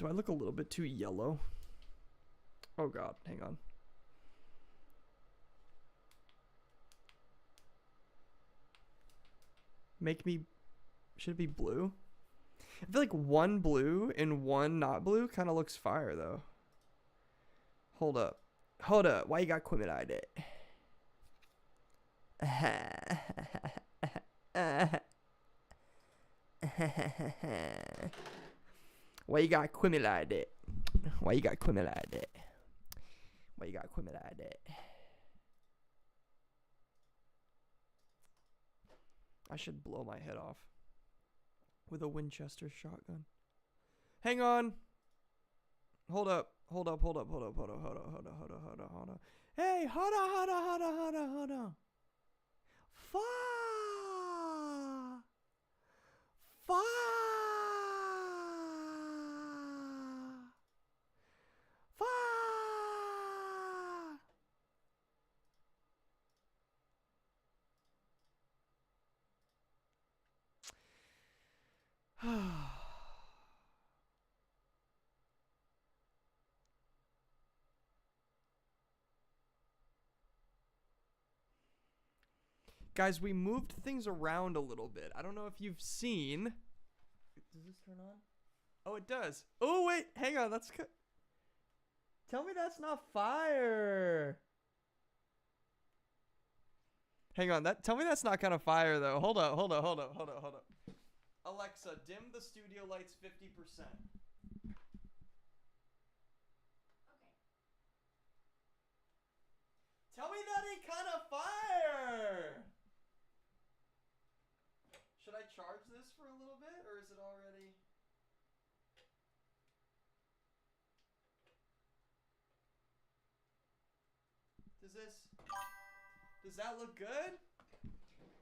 Do I look a little bit too yellow? Oh god, hang on. Make me... Should it be blue? I feel like one blue and one not blue kind of looks fire, though. Hold up. Hold up. Why you got Quimidide it? Why you got Quimidide it? Why you got Quimidide it? Why you got Quimidide it? I should blow my head off with a Winchester shotgun. Hang on. Hold up. Hold up. Hold up. Hold up. Hold up. Hold up. Hold up. Hold up. Hold up. Hold up. Hey, hold on. Hold on. Hold on. Hold on. Hold on. Fa. Fa. Fa. Guys, we moved things around a little bit. I don't know if you've seen. Does this turn on? Oh, it does. Oh, wait. Hang on. That's... Tell me that's not fire. Hang on. Tell me that's not kind of fire, though. Hold up. Hold up. Hold up. Hold up. Hold up. Alexa, dim the studio lights 50%. Tell me that ain't kind of fire. Should I charge this for a little bit, or is it already... Does that look good?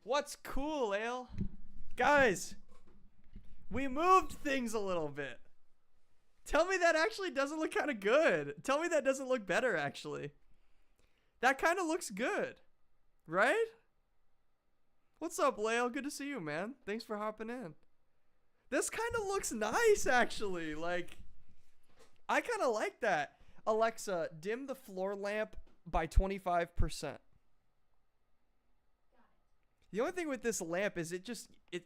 What's cool, Ale? Guys, we moved things a little bit. Tell me that actually doesn't look kind of good. Tell me that doesn't look better, actually. That kind of looks good, right? What's up, Lael? Good to see you, man. Thanks for hopping in. This kind of looks nice, actually. Like, I kind of like that. Alexa, dim the floor lamp by 25%. The only thing with this lamp is it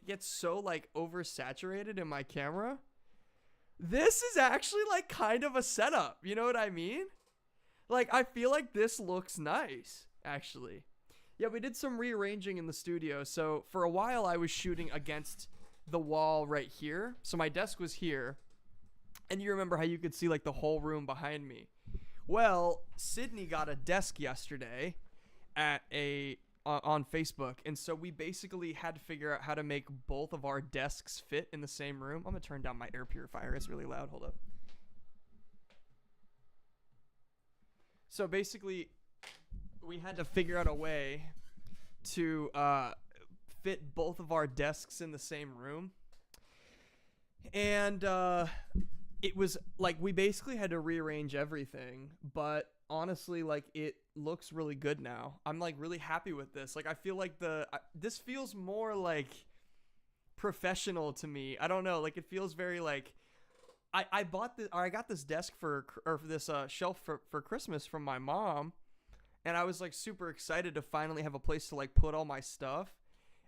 gets so, like, oversaturated in my camera. This is actually, like, kind of a setup. You know what I mean? Like, I feel like this looks nice, actually. Yeah, we did some rearranging in the studio. So, for a while, I was shooting against the wall right here. So, my desk was here. And you remember how you could see, like, the whole room behind me. Well, Sydney got a desk yesterday on Facebook. And so, we basically had to figure out how to make both of our desks fit in the same room. I'm going to turn down my air purifier. It's really loud. Hold up. So basically, we had to figure out a way to fit both of our desks in the same room. And it was like we basically had to rearrange everything. But honestly, like, it looks really good now. I'm like really happy with this. Like, I feel like this feels more like professional to me. I don't know. Like, it feels very like... I got this desk for this shelf for Christmas from my mom, and I was like super excited to finally have a place to like put all my stuff.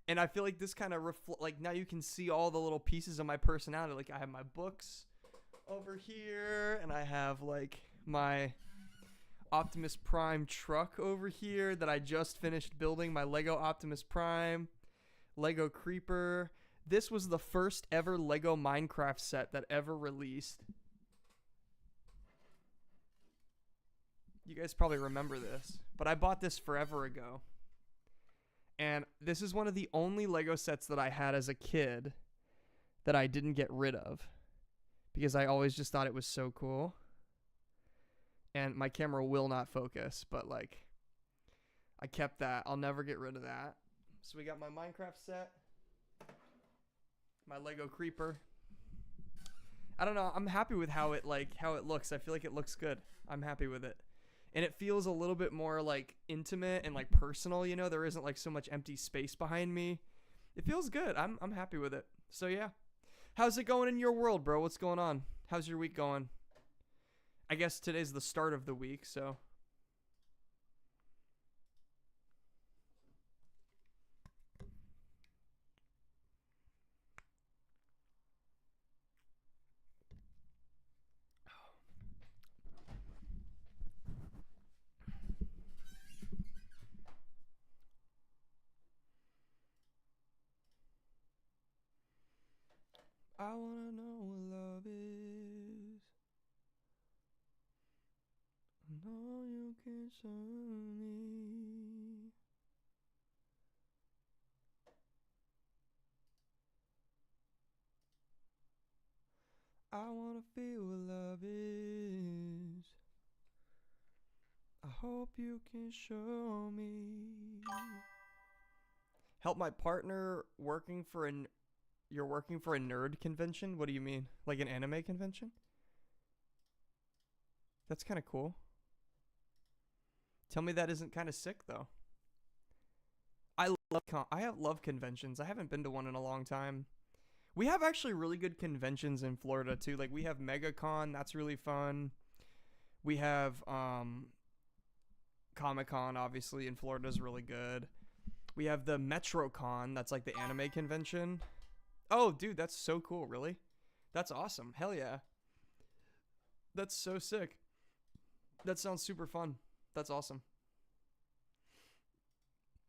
And I feel like this kind of like now you can see all the little pieces of my personality. Like, I have my books over here, and I have like my Optimus Prime truck over here that I just finished building, my Lego Optimus Prime, Lego Creeper. This was the first ever Lego Minecraft set that ever released. You guys probably remember this, but I bought this forever ago. And this is one of the only Lego sets that I had as a kid that I didn't get rid of, because I always just thought it was so cool. And my camera will not focus, but like, I kept that. I'll never get rid of that. So we got my Minecraft set. My Lego Creeper. I don't know. I'm happy with how it looks. I feel like it looks good. I'm happy with it. And it feels a little bit more like intimate and like personal, you know? There isn't like so much empty space behind me. It feels good. I'm happy with it. So yeah. How's it going in your world, bro? What's going on? How's your week going? I guess today's the start of the week, so. I wanna know what love is. I know you can show me. I wanna feel what love is. I hope you can show me. Help my partner working for an. You're working for a nerd convention? What do you mean? Like an anime convention? That's kind of cool. Tell me that isn't kind of sick though. I have love conventions. I haven't been to one in a long time. We have actually really good conventions in Florida too. Like we have MegaCon, that's really fun. We have Comic-Con obviously in Florida is really good. We have the MetroCon, that's like the anime convention. Oh, dude, that's so cool, really? That's awesome. Hell yeah. That's so sick. That sounds super fun. That's awesome.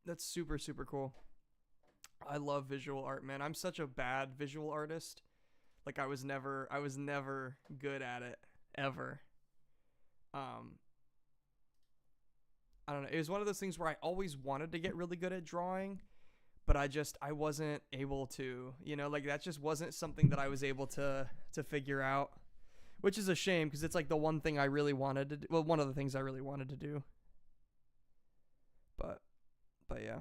That's super, super cool. I love visual art, man. I'm such a bad visual artist. Like I was never good at it ever. I don't know. It was one of those things where I always wanted to get really good at drawing, but I wasn't able to, like that just wasn't something that I was able to figure out, which is a shame because it's like the one thing I really wanted to do. Well, one of the things I really wanted to do. But yeah.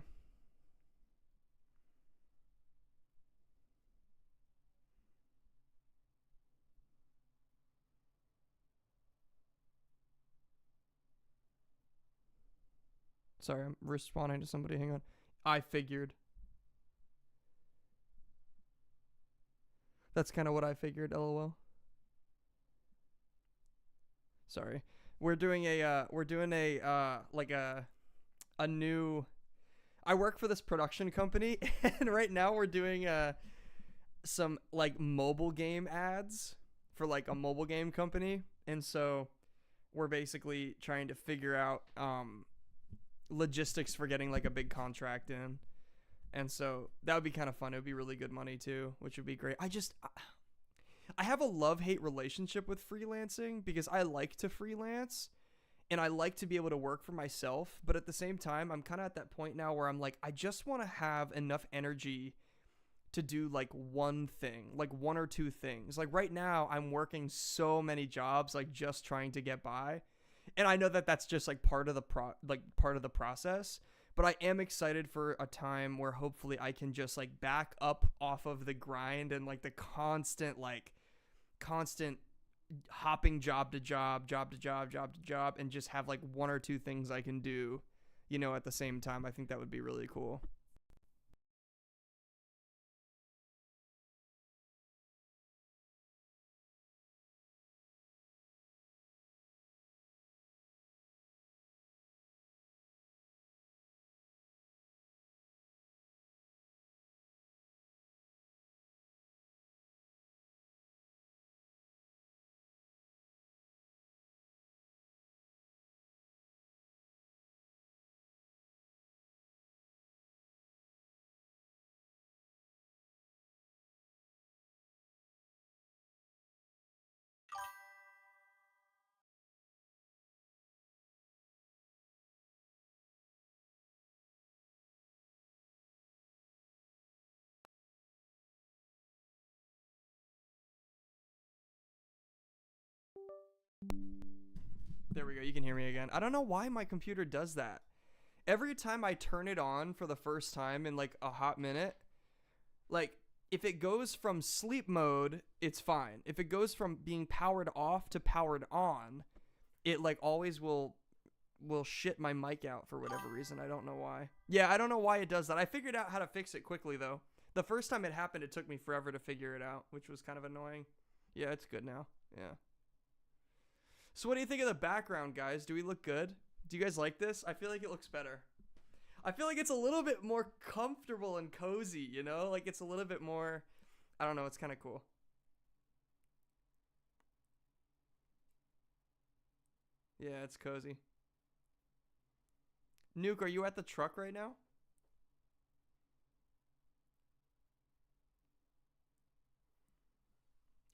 Sorry, I'm responding to somebody. Hang on. I figured. That's kind of what I figured, LOL. Sorry. We're doing like a new I work for this production company and right now we're doing some like mobile game ads for like a mobile game company, and so we're basically trying to figure out logistics for getting like a big contract in. And so that would be kind of fun. It would be really good money too, which would be great. I have a love-hate relationship with freelancing because I like to freelance and I like to be able to work for myself, but at the same time, I'm kind of at that point now where I'm like, I just want to have enough energy to do like one thing, like one or two things. Like right now, I'm working so many jobs, like just trying to get by. And I know that that's just like part of the process, but I am excited for a time where hopefully I can just like back up off of the grind and like the constant hopping job to job, and just have like one or two things I can do, at the same time. I think that would be really cool. There we go. You can hear me again. I don't know why my computer does that. Every time I turn it on for the first time in like a hot minute, like if it goes from sleep mode, it's fine. If it goes from being powered off to powered on, it like always will shit my mic out for whatever reason. I don't know why. Yeah, I don't know why it does that. I figured out how to fix it quickly though. The first time it happened, it took me forever to figure it out, which was kind of annoying. Yeah, it's good now. Yeah. So what do you think of the background, guys? Do we look good? Do you guys like this? I feel like it looks better. I feel like it's a little bit more comfortable and cozy, you know? Like it's a little bit more, I don't know, it's kind of cool. Yeah, it's cozy. Nuke, are you at the truck right now?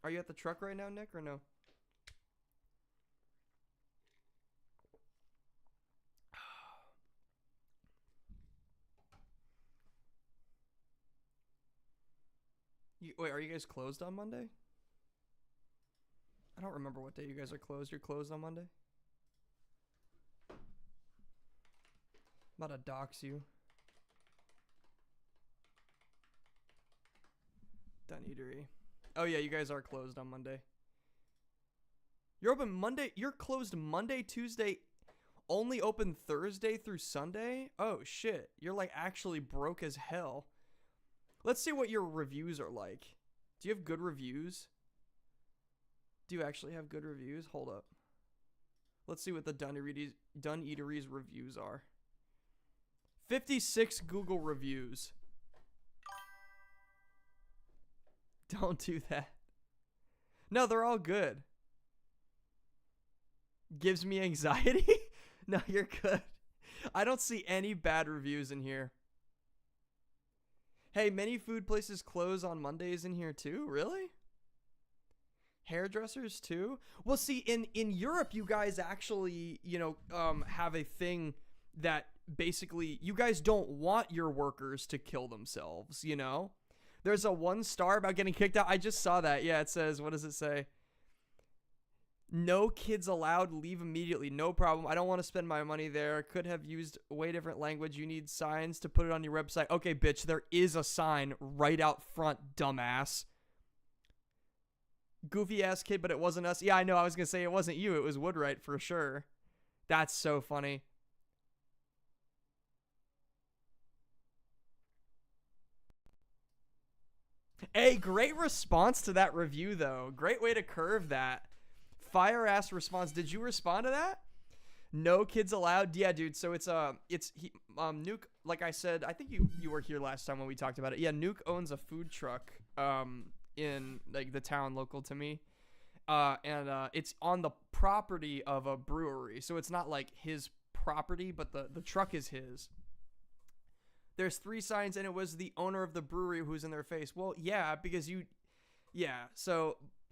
Are you at the truck right now, Nick, or no? Wait, are you guys closed on Monday? I don't remember what day you guys are closed. You're closed on Monday? I'm about to dox you. Done eatery. Oh yeah, you guys are closed on Monday. You're open Monday. You're closed Monday, Tuesday, only open Thursday through Sunday? Oh shit. You're like actually broke as hell. Let's see what your reviews are like. Do you have good reviews? Do you actually have good reviews? Hold up. Let's see what the Done Eateries reviews are. 56 Google reviews. Don't do that. No, they're all good. Gives me anxiety? No, you're good. I don't see any bad reviews in here. Hey, many food places close on Mondays in here too? Really? Hairdressers too? Well, see, in Europe, you guys actually, have a thing that basically you guys don't want your workers to kill themselves, you know? There's a 1 star about getting kicked out. I just saw that. Yeah, it says, what does it say? No kids allowed. Leave immediately. No problem. I don't want to spend my money there. Could have used a way different language. You need signs to put it on your website. Okay, bitch, there is a sign right out front, dumbass. Goofy ass kid, but it wasn't us. Yeah, I know. I was going to say it wasn't you. It was Woodwright for sure. That's so funny. Hey, great response to that review, though. Great way to curve that. Fire ass response. Did you respond to that? No kids allowed. Yeah, dude. So Nuke. Like I said, I think you were here last time when we talked about it. Yeah, Nuke owns a food truck in like the town local to me, and it's on the property of a brewery. So it's not like his property, but the truck is his. There's 3 signs, and it was the owner of the brewery who's in their face. Well, yeah, because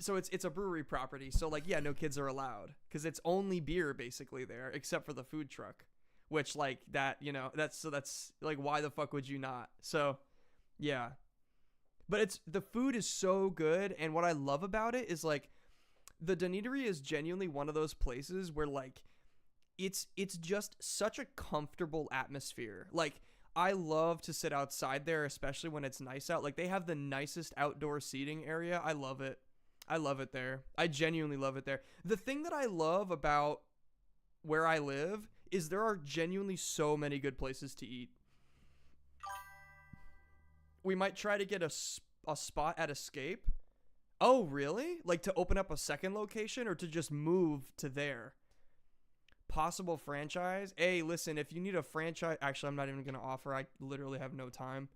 so it's a brewery property. So like, yeah, no kids are allowed because it's only beer basically there, except for the food truck, which like that, that's like, why the fuck would you not? So yeah, but the food is so good. And what I love about it is like the Donitery is genuinely one of those places where like, it's just such a comfortable atmosphere. Like, I love to sit outside there, especially when it's nice out. Like, they have the nicest outdoor seating area. I love it. I love it there. I genuinely love it there. The thing that I love about where I live is there are genuinely so many good places to eat. We might try to get a spot at Escape. Oh, really? Like to open up a second location or to just move to there? Possible franchise. Hey, listen, if you need a franchise, actually, I'm not even going to offer. I literally have no time.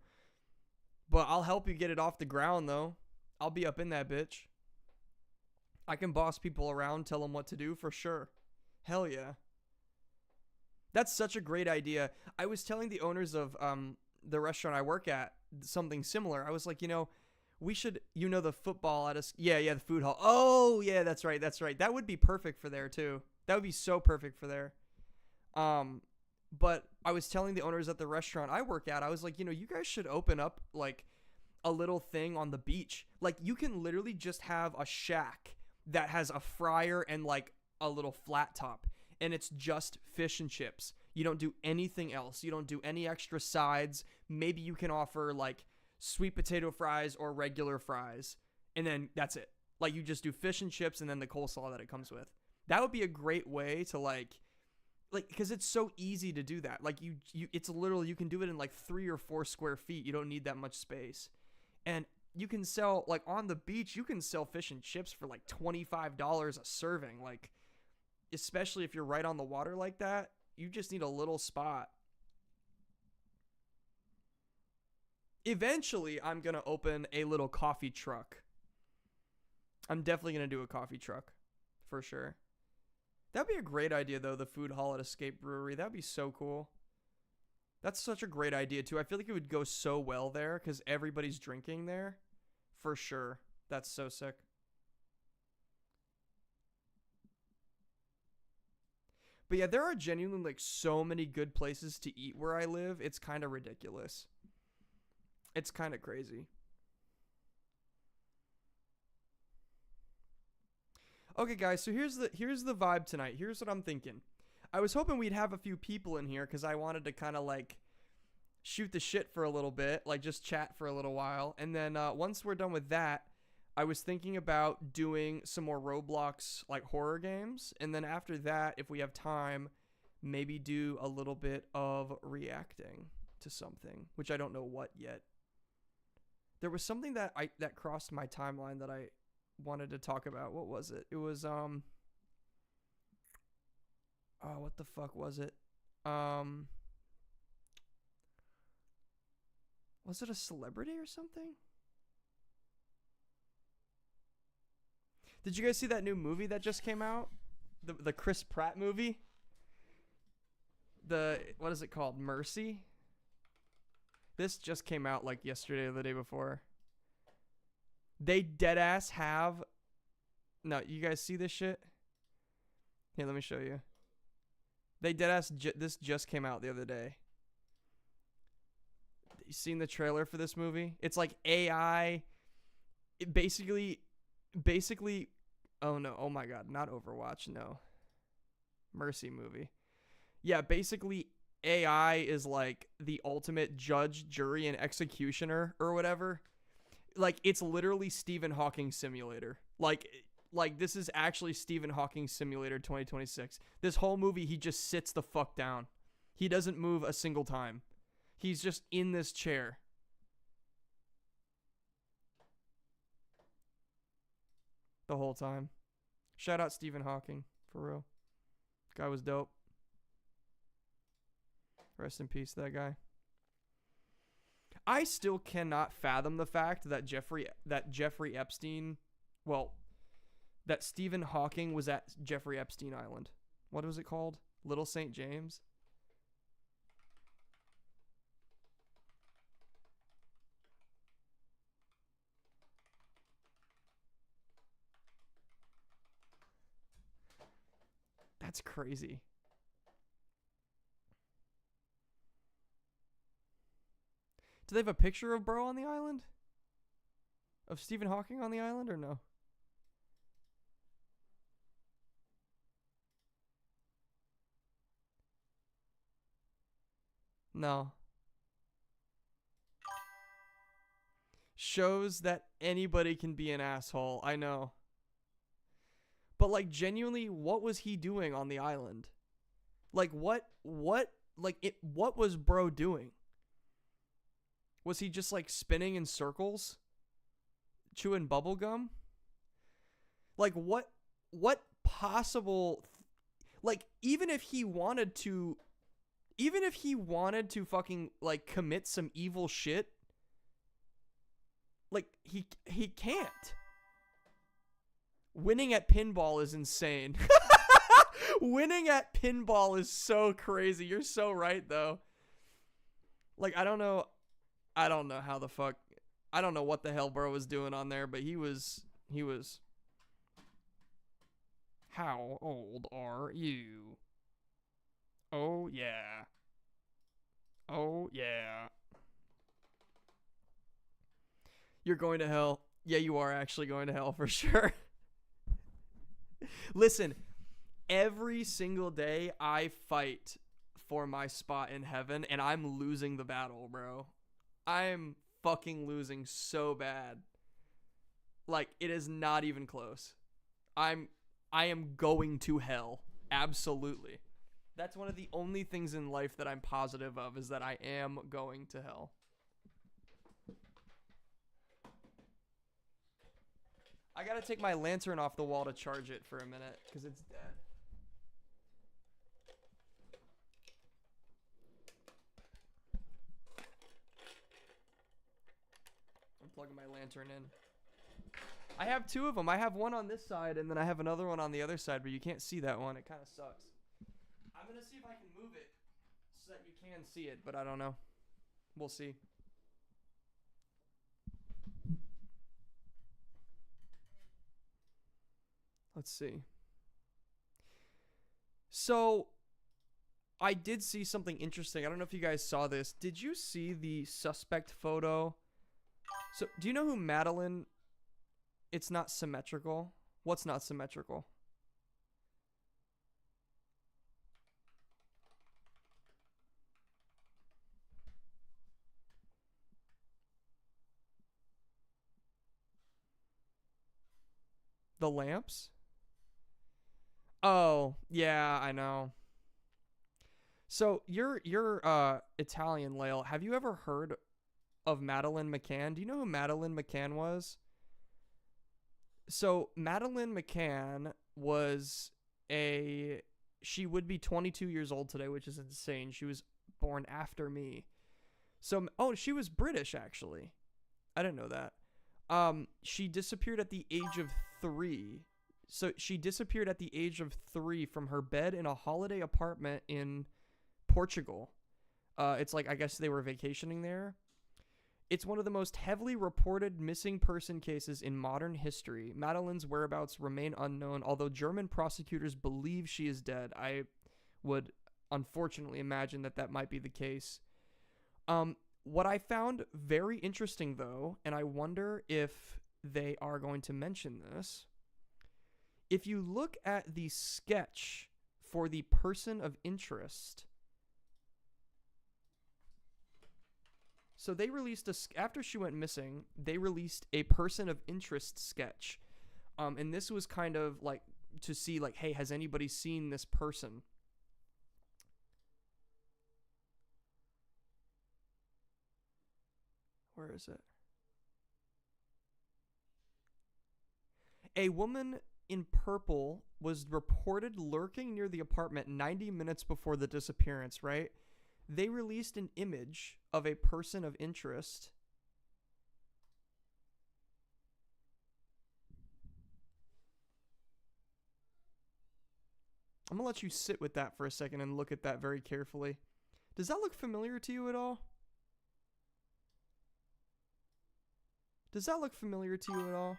But I'll help you get it off the ground, though. I'll be up in that bitch. I can boss people around, tell them what to do for sure. Hell yeah. That's such a great idea. I was telling the owners of the restaurant I work at something similar. I was like, we should, the football at us. Yeah, the food hall. Oh, yeah, that's right. That would be perfect for there, too. That would be so perfect for there. But I was telling the owners at the restaurant I work at, I was like, you guys should open up like a little thing on the beach. Like, you can literally just have a shack that has a fryer and like a little flat top, and it's just fish and chips. You don't do anything else. You don't do any extra sides. Maybe you can offer like sweet potato fries or regular fries, and then that's it. Like, you just do fish and chips and then the coleslaw that it comes with. That would be a great way to like, because it's so easy to do that. Like it's literally, you can do it in like 3 or 4 square feet. You don't need that much space. And you can sell, like, on the beach, you can sell fish and chips for like $25 a serving. Like, especially if you're right on the water like that, you just need a little spot. Eventually, I'm going to open a little coffee truck. I'm definitely going to do a coffee truck for sure. That'd be a great idea, though, the food hall at Escape Brewery. That'd be so cool. That's such a great idea, too. I feel like it would go so well there because everybody's drinking there. For sure. That's so sick. But yeah, there are genuinely like so many good places to eat where I live. It's kind of ridiculous. It's kind of crazy. Okay, guys, so here's the vibe tonight. Here's what I'm thinking. I was hoping we'd have a few people in here because I wanted to kind of like shoot the shit for a little bit, like just chat for a little while. And then once we're done with that, I was thinking about doing some more Roblox like horror games. And then after that, if we have time, maybe do a little bit of reacting to something, which I don't know what yet. There was something that crossed my timeline that I wanted to talk about. What was it? It was oh, what the fuck was it? Was it a celebrity or something? Did you guys see that new movie that just came out? The Chris Pratt movie? What is it called? Mercy? This just came out like yesterday or the day before. They deadass have... No, you guys see this shit? Here, let me show you. They deadass... This just came out the other day. You seen the trailer for this movie? It's like AI. It basically... Oh no, oh my god, not Overwatch, no. Mercy movie. Yeah, basically AI is like the ultimate judge, jury, and executioner or whatever. Like, it's literally Stephen Hawking Simulator. Like this is actually Stephen Hawking Simulator 2026. This whole movie, he just sits the fuck down. He doesn't move a single time. He's just in this chair. The whole time. Shout out Stephen Hawking, for real. Guy was dope. Rest in peace, that guy. I still cannot fathom the fact that Jeffrey Epstein, well, that Stephen Hawking was at Jeffrey Epstein Island. What was it called? Little St. James? That's crazy. Do they have a picture of bro on the island? Of Stephen Hawking on the island or no? No. Shows that anybody can be an asshole. I know. But like, genuinely, what was he doing on the island? Like, what was bro doing? Was he just like spinning in circles? Chewing bubble gum? Like, what possible, like, even if he wanted to fucking like commit some evil shit, like, he can't. Winning at pinball is insane. Winning at pinball is so crazy. You're so right, though. Like, I don't know how the fuck... I don't know what the hell bro was doing on there, but he was... How old are you? Oh, yeah. Oh, yeah. You're going to hell. Yeah, you are actually going to hell for sure. Listen, every single day I fight for my spot in heaven, and I'm losing the battle, bro. I'm fucking losing so bad. Like, it is not even close. I am going to hell. Absolutely. That's one of the only things in life that I'm positive of, is that I am going to hell. I gotta take my lantern off the wall to charge it for a minute because it's dead. I'm plugging my lantern in. I have two of them. I have one on this side and then I have another one on the other side, but you can't see that one. It kind of sucks. I'm gonna see if I can move it so that you can see it, but I don't know. We'll see. Let's see. So, I did see something interesting. I don't know if you guys saw this. Did you see the suspect photo? So, do you know who Madeline? It's not symmetrical. What's not symmetrical? The lamps? Oh, yeah, I know. So you're Italian, Lael. Have you ever heard of Madeleine McCann? Do you know who Madeleine McCann was? So Madeleine McCann was she would be 22 years old today, which is insane. She was born after me. So she was British actually. I didn't know that. She disappeared at the age of 3. So she disappeared at the age of 3 from her bed in a holiday apartment in Portugal. It's like, I guess they were vacationing there. It's one of the most heavily reported missing person cases in modern history. Madeleine's whereabouts remain unknown, although German prosecutors believe she is dead. I would unfortunately imagine that might be the case. What I found very interesting, though, and I wonder if they are going to mention this, if you look at the sketch for the person of interest, so they released after she went missing, they released a person of interest sketch. And this was kind of like to see like, hey, has anybody seen this person? Where is it? A woman in purple was reported lurking near the apartment 90 minutes before the disappearance, right? They released an image of a person of interest. I'm going to let you sit with that for a second and look at that very carefully. Does that look familiar to you at all? Does that look familiar to you at all?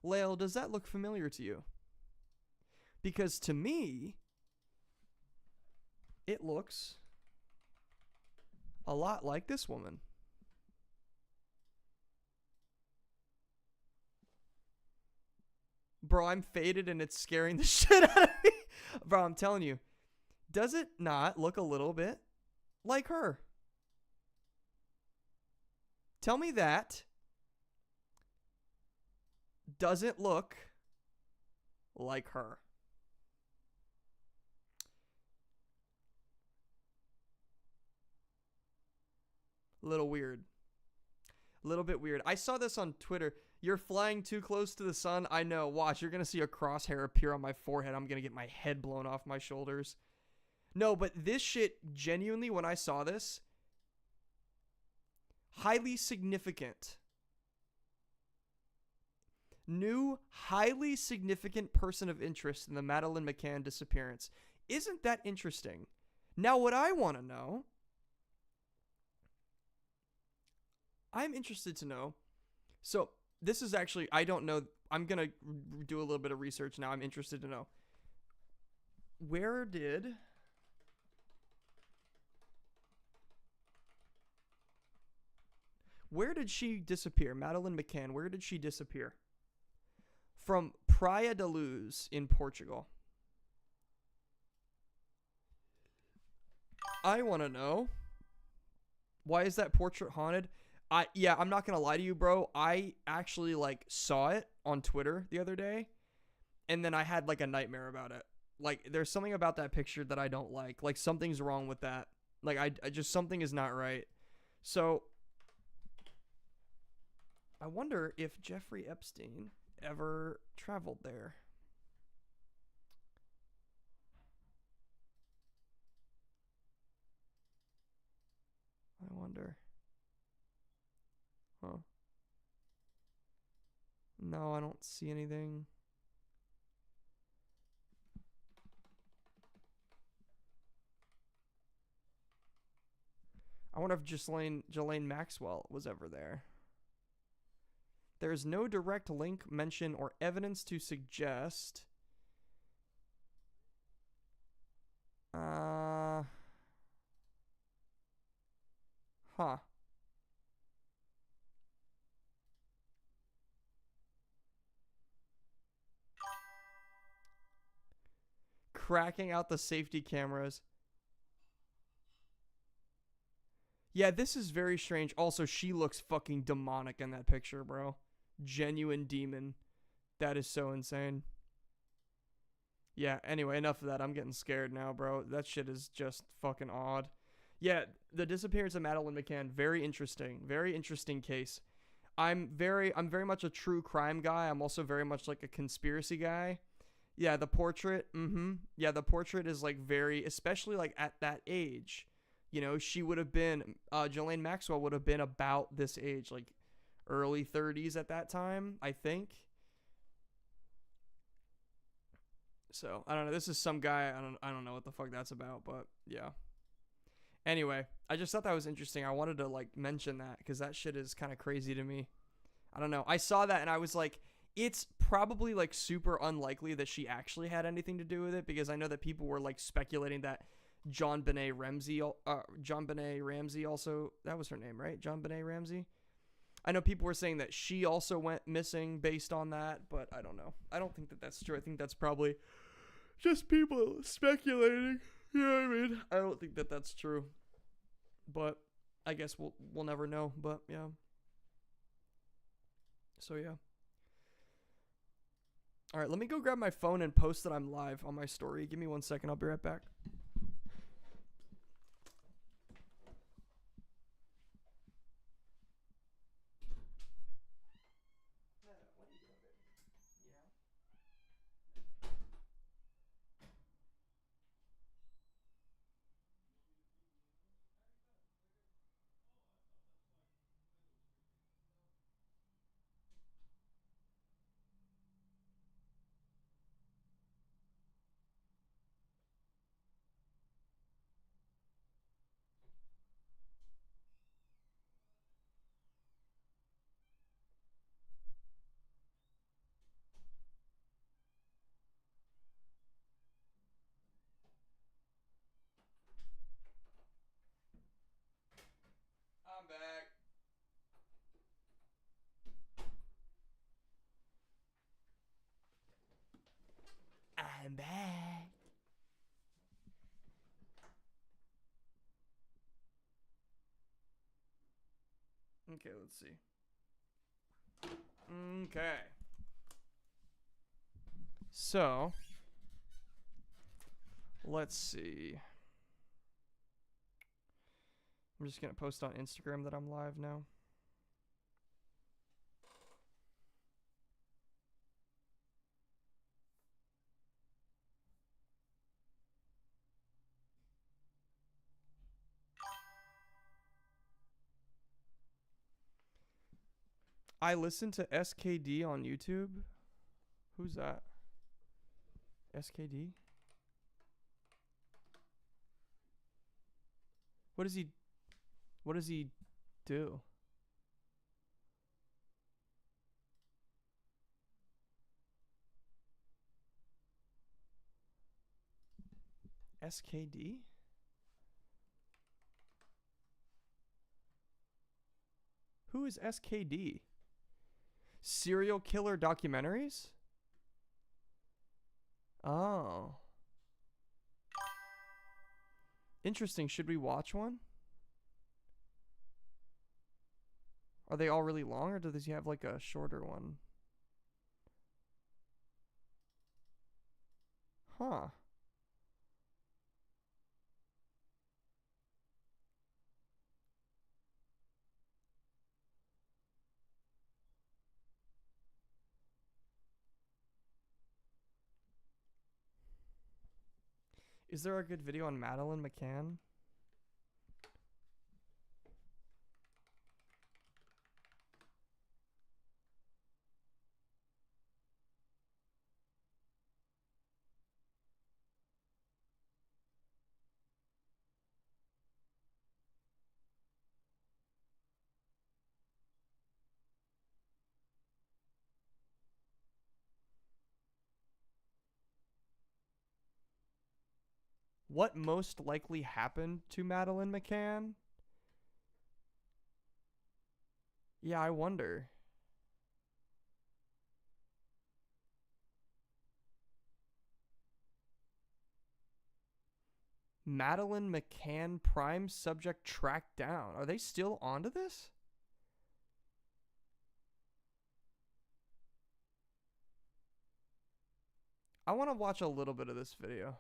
Lael, does that look familiar to you? Because to me, it looks a lot like this woman. Bro, I'm faded and it's scaring the shit out of me. Bro, I'm telling you. Does it not look a little bit like her? Tell me that doesn't look like her. A little weird. A little bit weird. I saw this on Twitter. You're flying too close to the sun. I know. Watch, you're going to see a crosshair appear on my forehead. I'm going to get my head blown off my shoulders. No, but this shit, genuinely, when I saw this, highly significant. New, highly significant person of interest in the Madeleine McCann disappearance. Isn't that interesting? Now, what I want to know, I'm interested to know. So, this is actually, I don't know. I'm going to do a little bit of research now. I'm interested to know. Where did she disappear? Madeleine McCann, where did she disappear? From Praia da Luz in Portugal. I want to know. Why is that portrait haunted? Yeah, I'm not gonna lie to you, bro. I actually like saw it on Twitter the other day, and then I had like a nightmare about it. Like, there's something about that picture that I don't like. Like, something's wrong with that. Like, I just, something is not right. So I wonder if Jeffrey Epstein ever traveled there. I wonder. Huh. No, I don't see anything. I wonder if Ghislaine Maxwell was ever there. There is no direct link, mention, or evidence to suggest. Huh. Cracking out the safety cameras. Yeah, this is very strange. Also, she looks fucking demonic in that picture, bro. Genuine demon. That is so insane. Yeah, anyway, enough of that. I'm getting scared now, bro. That shit is just fucking odd. Yeah, the disappearance of Madeleine McCann, very interesting. Very interesting case. I'm very much a true crime guy. I'm also very much like a conspiracy guy. Yeah, the portrait, yeah, the portrait is like very, especially like at that age. You know, she would have been Ghislaine Maxwell would have been about this age, like early 30s at that time, I think. So I don't know. This is some guy. I don't know what the fuck that's about, but yeah. Anyway, I just thought that was interesting. I wanted to like mention that because that shit is kind of crazy to me. I don't know. I saw that and I was like, it's probably like super unlikely that she actually had anything to do with it because I know that people were like speculating that JonBenet Ramsey also, that was her name, right? JonBenet Ramsey. I know people were saying that she also went missing based on that, but I don't know. I don't think that that's true. I think that's probably just people speculating. You know what I mean? I don't think that that's true. But I guess we'll never know, but yeah. So yeah. All right, let me go grab my phone and post that I'm live on my story. Give me 1 second. I'll be right back. I'm back. I'm back. Okay, let's see. Okay. So, let's see. I'm just going to post on Instagram that I'm live now. I listen to SKD on YouTube. Who's that? SKD? What does he do? SKD? Who is SKD? Serial killer documentaries? Oh. Interesting. Should we watch one? Are they all really long or does he have like a shorter one? Huh. Is there a good video on Madeline McCann? What most likely happened to Madeline McCann? Yeah, I wonder. Madeline McCann prime subject tracked down. Are they still onto this? I want to watch a little bit of this video.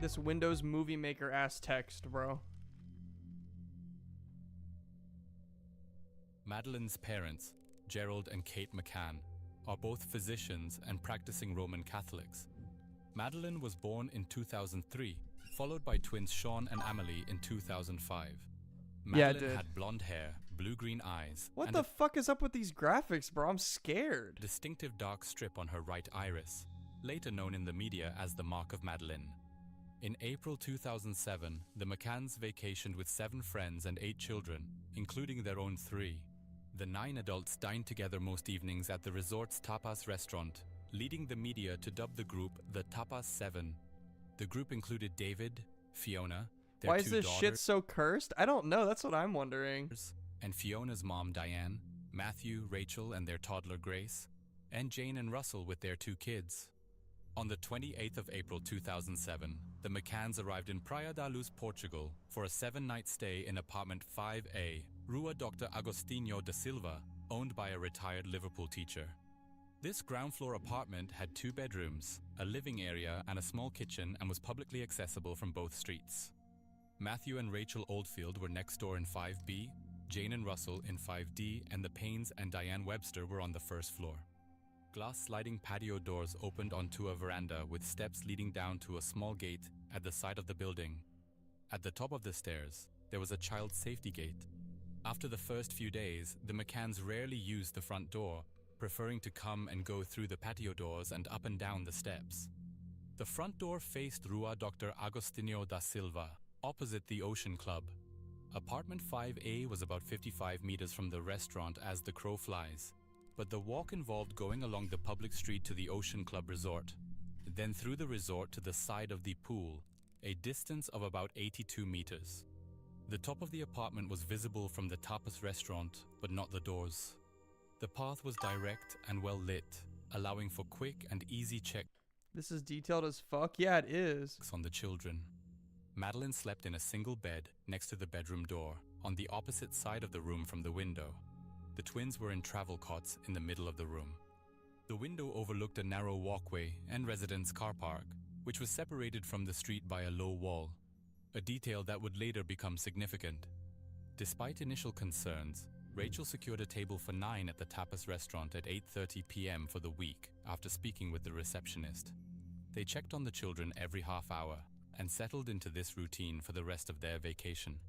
This Windows Movie Maker ass text, bro. Madeline's parents, Gerald and Kate McCann, are both physicians and practicing Roman Catholics. Madeline was born in 2003, followed by twins Sean and Amelie in 2005. Madeline had blonde hair, blue-green eyes, what the fuck is up with these graphics, bro? I'm scared. A distinctive dark strip on her right iris, later known in the media as the Mark of Madeline. In April 2007, the McCanns vacationed with 7 friends and 8 children, including their own 3. The 9 adults dined together most evenings at the resort's tapas restaurant, leading the media to dub the group the Tapas 7. The group included David, Fiona, their 2 daughters. Why is this shit so cursed? I don't know. That's what I'm wondering. And Fiona's mom, Diane, Matthew, Rachel, and their toddler, Grace, and Jane and Russell with their 2 kids. On the 28th of April 2007, the McCanns arrived in Praia da Luz, Portugal, for a 7-night stay in apartment 5A, Rua Dr. Agostinho da Silva, owned by a retired Liverpool teacher. This ground-floor apartment had 2 bedrooms, a living area, and a small kitchen, and was publicly accessible from both streets. Matthew and Rachel Oldfield were next door in 5B, Jane and Russell in 5D, and the Paynes and Diane Webster were on the first floor. Glass sliding patio doors opened onto a veranda with steps leading down to a small gate at the side of the building. At the top of the stairs, there was a child safety gate. After the first few days, the McCanns rarely used the front door, preferring to come and go through the patio doors and up and down the steps. The front door faced Rua Dr. Agostinho da Silva, opposite the Ocean Club. Apartment 5A was about 55 meters from the restaurant as the crow flies. But the walk involved going along the public street to the Ocean Club resort, then through the resort to the side of the pool, a distance of about 82 meters. The top of the apartment was visible from the tapas restaurant, but not the doors. The path was direct and well lit, allowing for quick and easy checks. This is detailed as fuck. Yeah, it is. On the children. Madeline slept in a single bed next to the bedroom door, on the opposite side of the room from the window. The twins were in travel cots in the middle of the room. The window overlooked a narrow walkway and residence car park, which was separated from the street by a low wall, a detail that would later become significant. Despite initial concerns, Rachel secured a table for 9 at the tapas restaurant at 8:30 p.m. for the week after speaking with the receptionist. They checked on the children every half hour and settled into this routine for the rest of their vacation.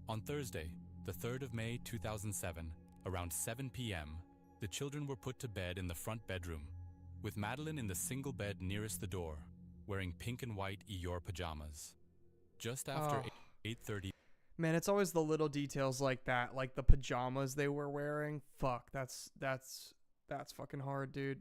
On Thursday, the 3rd of May 2007, around 7 p.m., the children were put to bed in the front bedroom, with Madeline in the single bed nearest the door, wearing pink and white Eeyore pajamas. Just after 8:30... Man, it's always the little details like that, like the pajamas they were wearing. Fuck, that's fucking hard, dude.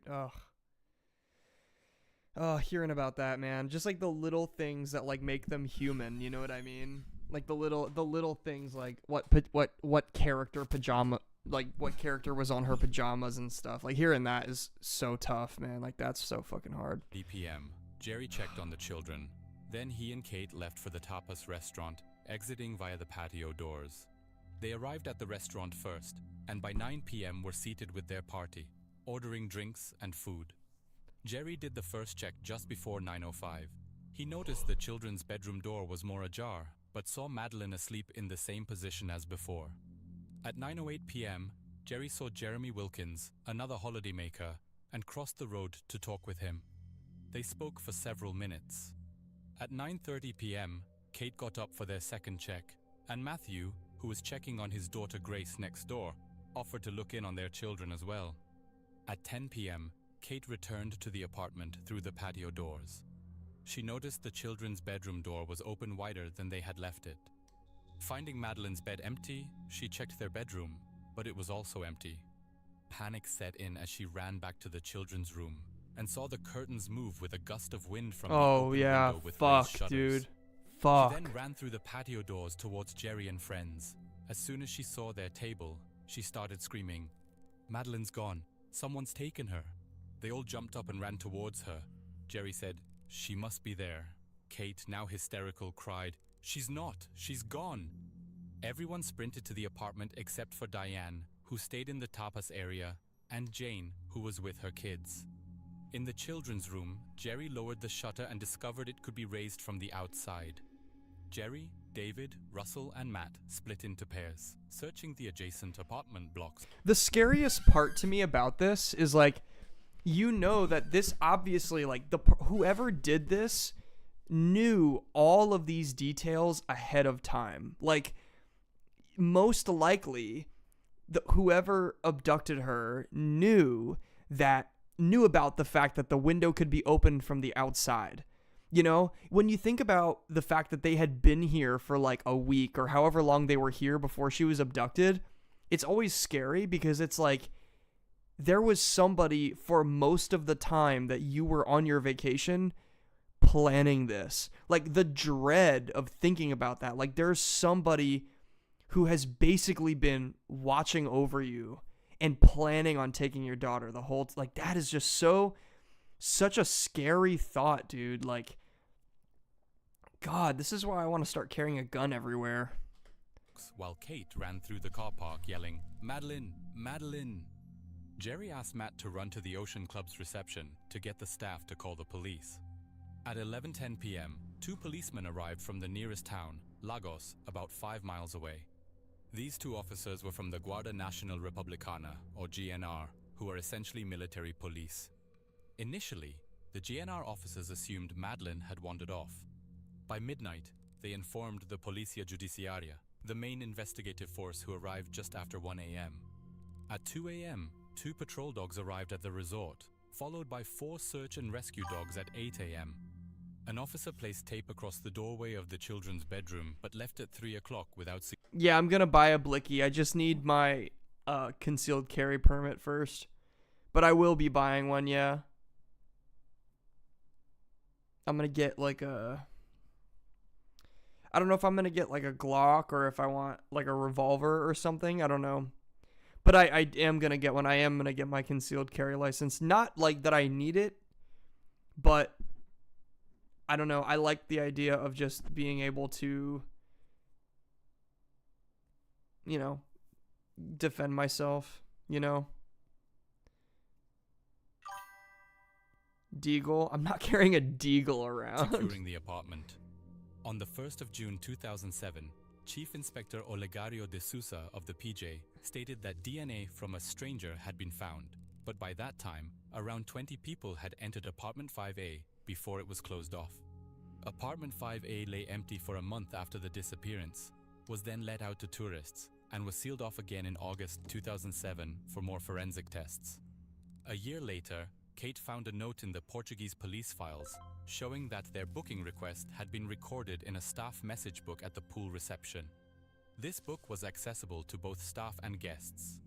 Hearing about that, man. Just like the little things that like make them human, you know what I mean? Like the little things like what character pajama like what character was on her pajamas and stuff. Like hearing that is so tough, man. Like that's so fucking hard. 3 p.m., Jerry checked on the children. Then he and Kate left for the tapas restaurant, exiting via the patio doors. They arrived at the restaurant first, and by 9 p.m. were seated with their party, ordering drinks and food. Jerry did the first check just before 9:05. He noticed the children's bedroom door was more ajar, but saw Madeline asleep in the same position as before. At 9:08 p.m., Jerry saw Jeremy Wilkins, another holidaymaker, and crossed the road to talk with him. They spoke for several minutes. At 9:30 p.m., Kate got up for their second check, and Matthew, who was checking on his daughter Grace next door, offered to look in on their children as well. At 10 p.m., Kate returned to the apartment through the patio doors. She noticed the children's bedroom door was open wider than they had left it. Finding Madeline's bed empty, she checked their bedroom, but it was also empty. Panic set in as she ran back to the children's room and saw the curtains move with a gust of wind from the open window with raised fuck, shutters. dude. Fuck. She then ran through the patio doors towards Jerry and friends. As soon as she saw their table, she started screaming, "Madeline's gone. Someone's taken her." They all jumped up and ran towards her. Jerry said, "She must be there." Kate, now hysterical, cried, "She's not. She's gone." Everyone sprinted to the apartment except for Diane, who stayed in the tapas area, and Jane, who was with her kids. In the children's room, Jerry lowered the shutter and discovered it could be raised from the outside. Jerry, David, Russell, and Matt split into pairs, searching the adjacent apartment blocks. The scariest part to me about this is like, you know that this obviously, like, whoever did this knew all of these details ahead of time. Like, most likely, whoever abducted her knew about the fact that the window could be opened from the outside. You know, when you think about the fact that they had been here for like a week or however long they were here before she was abducted, it's always scary because it's like there was somebody for most of the time that you were on your vacation planning this. Like the dread of thinking about that. Like there's somebody who has basically been watching over you and planning on taking your daughter the whole like that is just such a scary thought, dude. Like, God, this is why I want to start carrying a gun everywhere. While Kate ran through the car park yelling, "Madeline, Madeline." Jerry asked Matt to run to the Ocean Club's reception to get the staff to call the police. At 11:10 p.m., 2 policemen arrived from the nearest town, Lagos, about 5 miles away. These 2 officers were from the Guardia Nacional Republicana, or GNR, who are essentially military police. Initially, the GNR officers assumed Madeline had wandered off. By midnight, they informed the Policia Judiciaria, the main investigative force who arrived just after 1 a.m. At 2 a.m., 2 patrol dogs arrived at the resort, followed by 4 search and rescue dogs at 8 a.m. An officer placed tape across the doorway of the children's bedroom, but left at 3 o'clock without Yeah, I'm gonna buy a blicky. I just need my concealed carry permit first. But I will be buying one, yeah. I'm gonna get like I don't know if I'm gonna get like a Glock or if I want like a revolver or something. I don't know. But I am gonna get one. I am gonna get my concealed carry license. Not like that I need it, but I don't know. I like the idea of just being able to, you know, defend myself, you know. Deagle. I'm not carrying a deagle around. securing the apartment. On the 1st of June 2007, Chief Inspector Olegario de Sousa of the PJ stated that DNA from a stranger had been found, but by that time, around 20 people had entered apartment 5A before it was closed off. Apartment 5A lay empty for a month after the disappearance, was then let out to tourists, and was sealed off again in August 2007 for more forensic tests. A year later, Kate found a note in the Portuguese police files showing that their booking request had been recorded in a staff message book at the pool reception. This book was accessible to both staff and guests.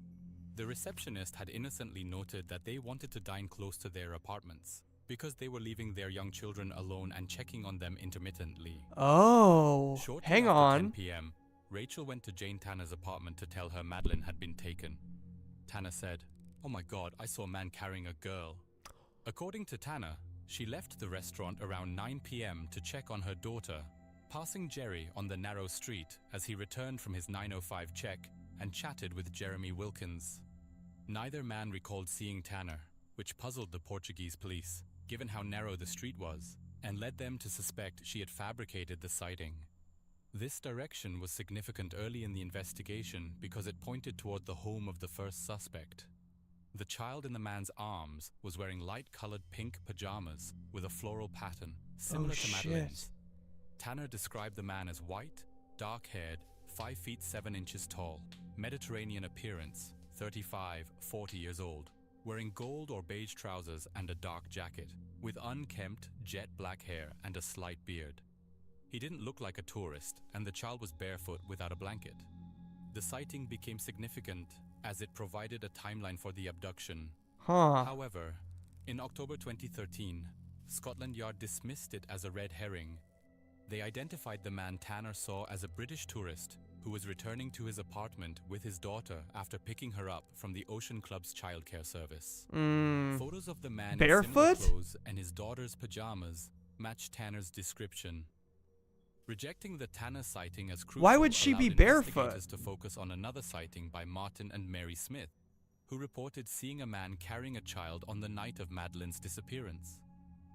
The receptionist had innocently noted that they wanted to dine close to their apartments because they were leaving their young children alone and checking on them intermittently. Oh, Shortly hang after on. 10 p.m., Rachel went to Jane Tanner's apartment to tell her Madeline had been taken. Tanner said, "Oh my God, I saw a man carrying a girl." According to Tanner, she left the restaurant around 9 p.m. to check on her daughter, passing Jerry on the narrow street as he returned from his 9:05 check and chatted with Jeremy Wilkins. Neither man recalled seeing Tanner, which puzzled the Portuguese police, given how narrow the street was, and led them to suspect she had fabricated the sighting. This direction was significant early in the investigation because it pointed toward the home of the first suspect. The child in the man's arms was wearing light-colored pink pajamas with a floral pattern, similar to Madeline's. Tanner described the man as white, dark-haired, 5 feet 7 inches tall, Mediterranean appearance, 35, 40 years old, wearing gold or beige trousers and a dark jacket, with unkempt, jet black hair and a slight beard. He didn't look like a tourist, and the child was barefoot without a blanket. The sighting became significant as it provided a timeline for the abduction. However, in October 2013, Scotland Yard dismissed it as a red herring. They identified the man Tanner saw as a British tourist who was returning to his apartment with his daughter after picking her up from the Ocean Club's childcare service. Photos of the man barefoot? in similar clothes and his daughter's pajamas matched Tanner's description. Rejecting the Tanner sighting as crucial Why would she allowed be barefoot? investigators to focus on another sighting by Martin and Mary Smith, who reported seeing a man carrying a child on the night of Madeline's disappearance.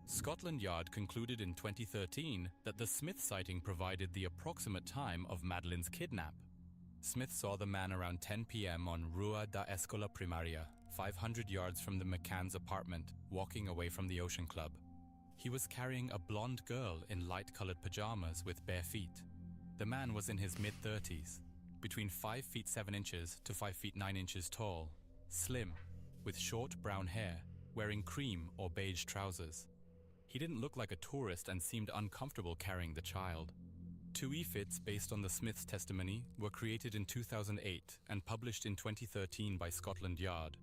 Scotland Yard concluded in 2013 that the Smith sighting provided the approximate time of Madeline's kidnap. Smith saw the man around 10 p.m. on Rua da Escola Primaria, 500 yards from the McCann's apartment, walking away from the Ocean Club. He was carrying a blonde girl in light-colored pajamas with bare feet. The man was in his mid-30s, between 5 feet 7 inches to 5 feet 9 inches tall, slim, with short brown hair, wearing cream or beige trousers. He didn't look like a tourist and seemed uncomfortable carrying the child. 2 e-fits based on the Smith's testimony were created in 2008 and published in 2013 by Scotland Yard.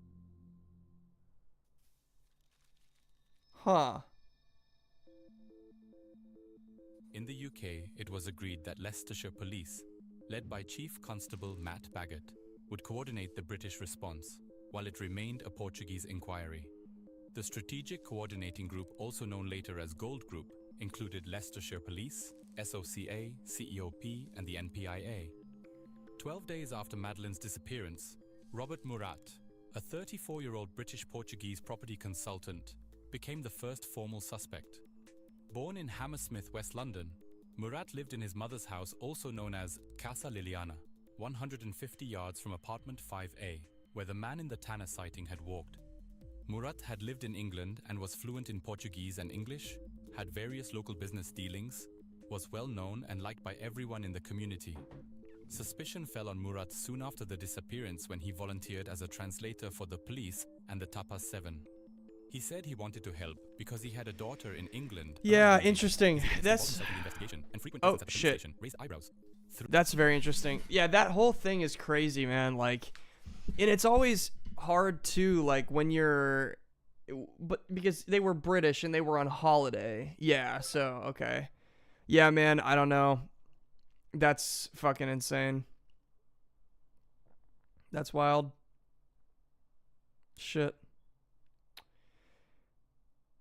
In the UK, it was agreed that Leicestershire Police, led by Chief Constable Matt Baggett, would coordinate the British response, while it remained a Portuguese inquiry. The Strategic Coordinating Group, also known later as Gold Group, included Leicestershire Police, SOCA, CEOP, and the NPIA. 12 days after Madeline's disappearance, Robert Murat, a 34-year-old British-Portuguese property consultant, became the first formal suspect. Born in Hammersmith, West London, Murat lived in his mother's house, also known as Casa Liliana, 150 yards from apartment 5A, where the man in the Tanner sighting had walked. Murat had lived in England and was fluent in Portuguese and English, had various local business dealings, was well known and liked by everyone in the community. Suspicion fell on Murat soon after the disappearance when he volunteered as a translator for the police and the Tapas 7. He said he wanted to help because he had a daughter in England. Yeah, interesting. That's... Oh, shit. That's very interesting. Yeah, that whole thing is crazy, man. Like, and it's always hard too, like, when you're... But because they were British and they were on holiday. Yeah, so, okay. Yeah, man, I don't know. That's fucking insane. That's wild. Shit.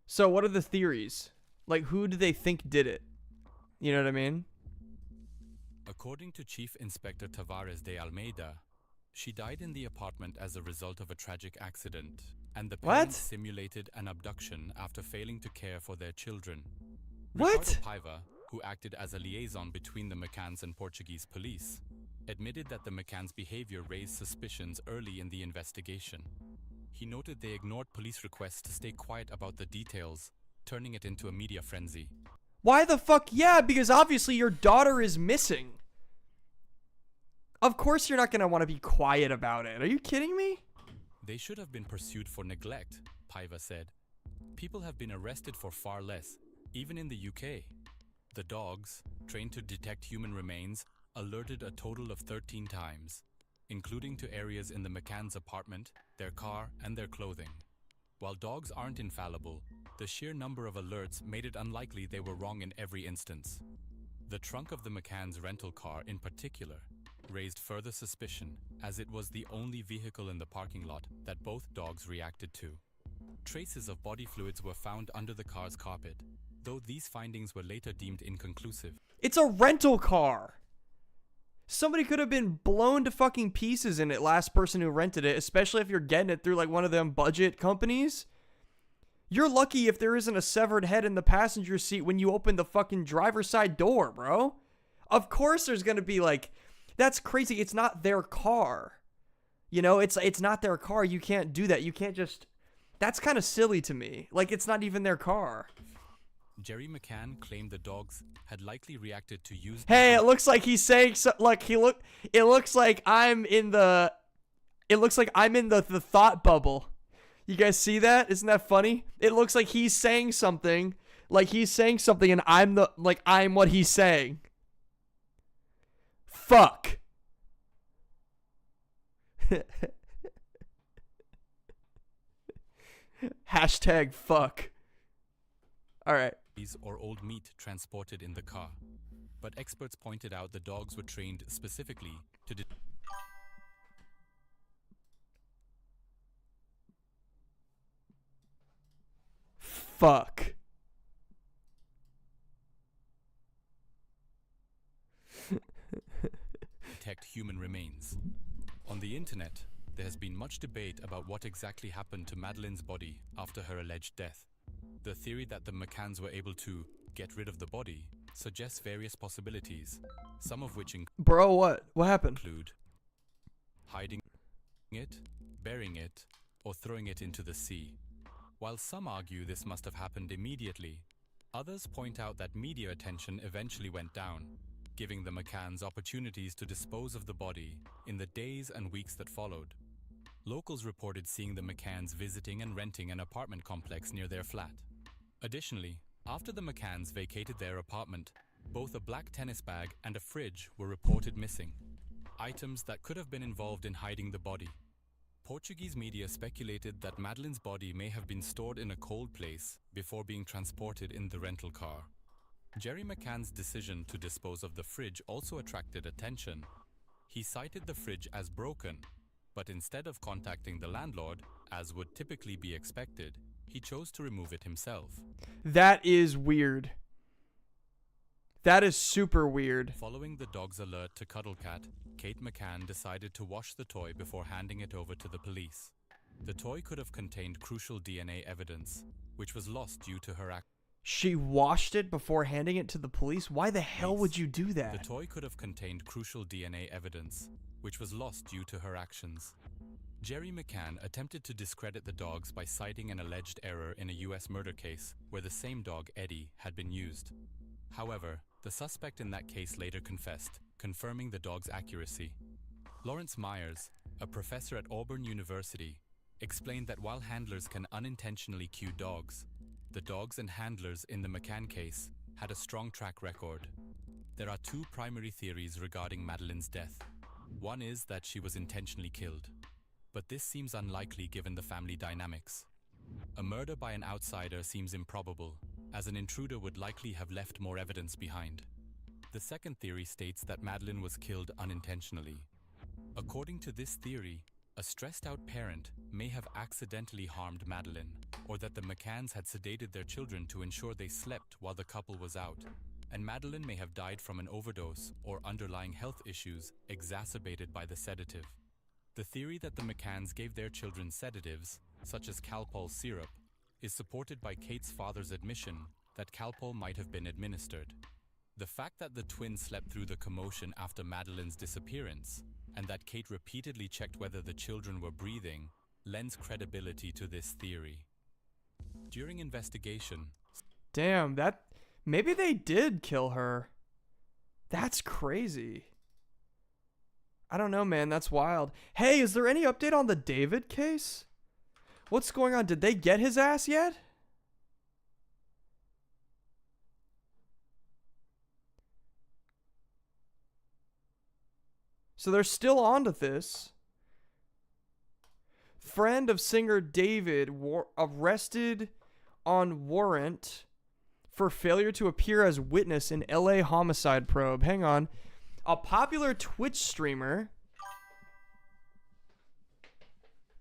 So what are the theories? Like, who do they think did it? You know what I mean? According to Chief Inspector Tavares de Almeida, she died in the apartment as a result of a tragic accident, and the parents simulated an abduction after failing to care for their children. What? Ricardo Paiva, who acted as a liaison between the McCanns and Portuguese police, admitted that the McCanns' behavior raised suspicions early in the investigation. He noted they ignored police requests to stay quiet about the details, turning it into a media frenzy. Why the fuck? Yeah, because obviously your daughter is missing. Of course you're not going to want to be quiet about it. Are you kidding me? They should have been pursued for neglect, Paiva said. People have been arrested for far less, even in the UK. The dogs, trained to detect human remains, alerted a total of 13 times, including to areas in the McCann's apartment, their car, and their clothing. While dogs aren't infallible, the sheer number of alerts made it unlikely they were wrong in every instance. The trunk of the McCann's rental car, in particular, raised further suspicion, as it was the only vehicle in the parking lot that both dogs reacted to. Traces of body fluids were found under the car's carpet, though these findings were later deemed inconclusive. It's a rental car. Somebody could have been blown to fucking pieces in it, last person who rented it, especially if you're getting it through like one of them budget companies. You're lucky if there isn't a severed head in the passenger seat when you open the fucking driver's side door, bro. Of course there's going to be like, that's crazy. It's not their car. You know, it's not their car. You can't do that. You can't just, that's kind of silly to me. Like, it's not even their car. Jerry McCann claimed the dogs had likely reacted to used... Hey, it looks like he's saying so, like it looks like I'm in the thought bubble. You guys see that? Isn't that funny? It looks like he's saying something, and I'm what he's saying. Fuck. Hashtag fuck. All right. Or old meat transported in the car. But experts pointed out the dogs were trained specifically to fuck. detect human remains. On the internet, there has been much debate about what exactly happened to Madeleine's body after her alleged death. The theory that the McCanns were able to get rid of the body suggests various possibilities, some of which Bro, what? What happened? include hiding it, burying it, or throwing it into the sea. While some argue this must have happened immediately, others point out that media attention eventually went down, giving the McCanns opportunities to dispose of the body in the days and weeks that followed. Locals reported seeing the McCanns visiting and renting an apartment complex near their flat. Additionally, after the McCanns vacated their apartment, both a black tennis bag and a fridge were reported missing, items that could have been involved in hiding the body. Portuguese media speculated that Madeleine's body may have been stored in a cold place before being transported in the rental car. Jerry McCann's decision to dispose of the fridge also attracted attention. He cited the fridge as broken, but instead of contacting the landlord, as would typically be expected, he chose to remove it himself. That is weird. That is super weird. Following the dog's alert to Cuddlecat, Kate McCann decided to wash the toy before handing it over to the police. The toy could have contained crucial DNA evidence, which was lost due to her actions. She washed it before handing it to the police? Why the hell would you do that? The toy could have contained crucial DNA evidence, which was lost due to her actions. Jerry McCann attempted to discredit the dogs by citing an alleged error in a U.S. murder case where the same dog, Eddie, had been used. However, the suspect in that case later confessed, confirming the dog's accuracy. Lawrence Myers, a professor at Auburn University, explained that while handlers can unintentionally cue dogs, the dogs and handlers in the McCann case had a strong track record. There are two primary theories regarding Madeleine's death. One is that she was intentionally killed, but this seems unlikely given the family dynamics. A murder by an outsider seems improbable, as an intruder would likely have left more evidence behind. The second theory states that Madeleine was killed unintentionally. According to this theory, a stressed-out parent may have accidentally harmed Madeleine, or that the McCanns had sedated their children to ensure they slept while the couple was out, and Madeleine may have died from an overdose or underlying health issues exacerbated by the sedative. The theory that the McCanns gave their children sedatives, such as Calpol syrup, is supported by Kate's father's admission that Calpol might have been administered. The fact that the twins slept through the commotion after Madeleine's disappearance, and that Kate repeatedly checked whether the children were breathing, lends credibility to this theory. During investigation... Damn, maybe they did kill her. That's crazy. I don't know, man. That's wild. Hey, is there any update on the David case? What's going on? Did they get his ass yet? So they're still on to this. Friend of singer David arrested on warrant for failure to appear as witness in LA homicide probe. Hang on. A popular Twitch streamer.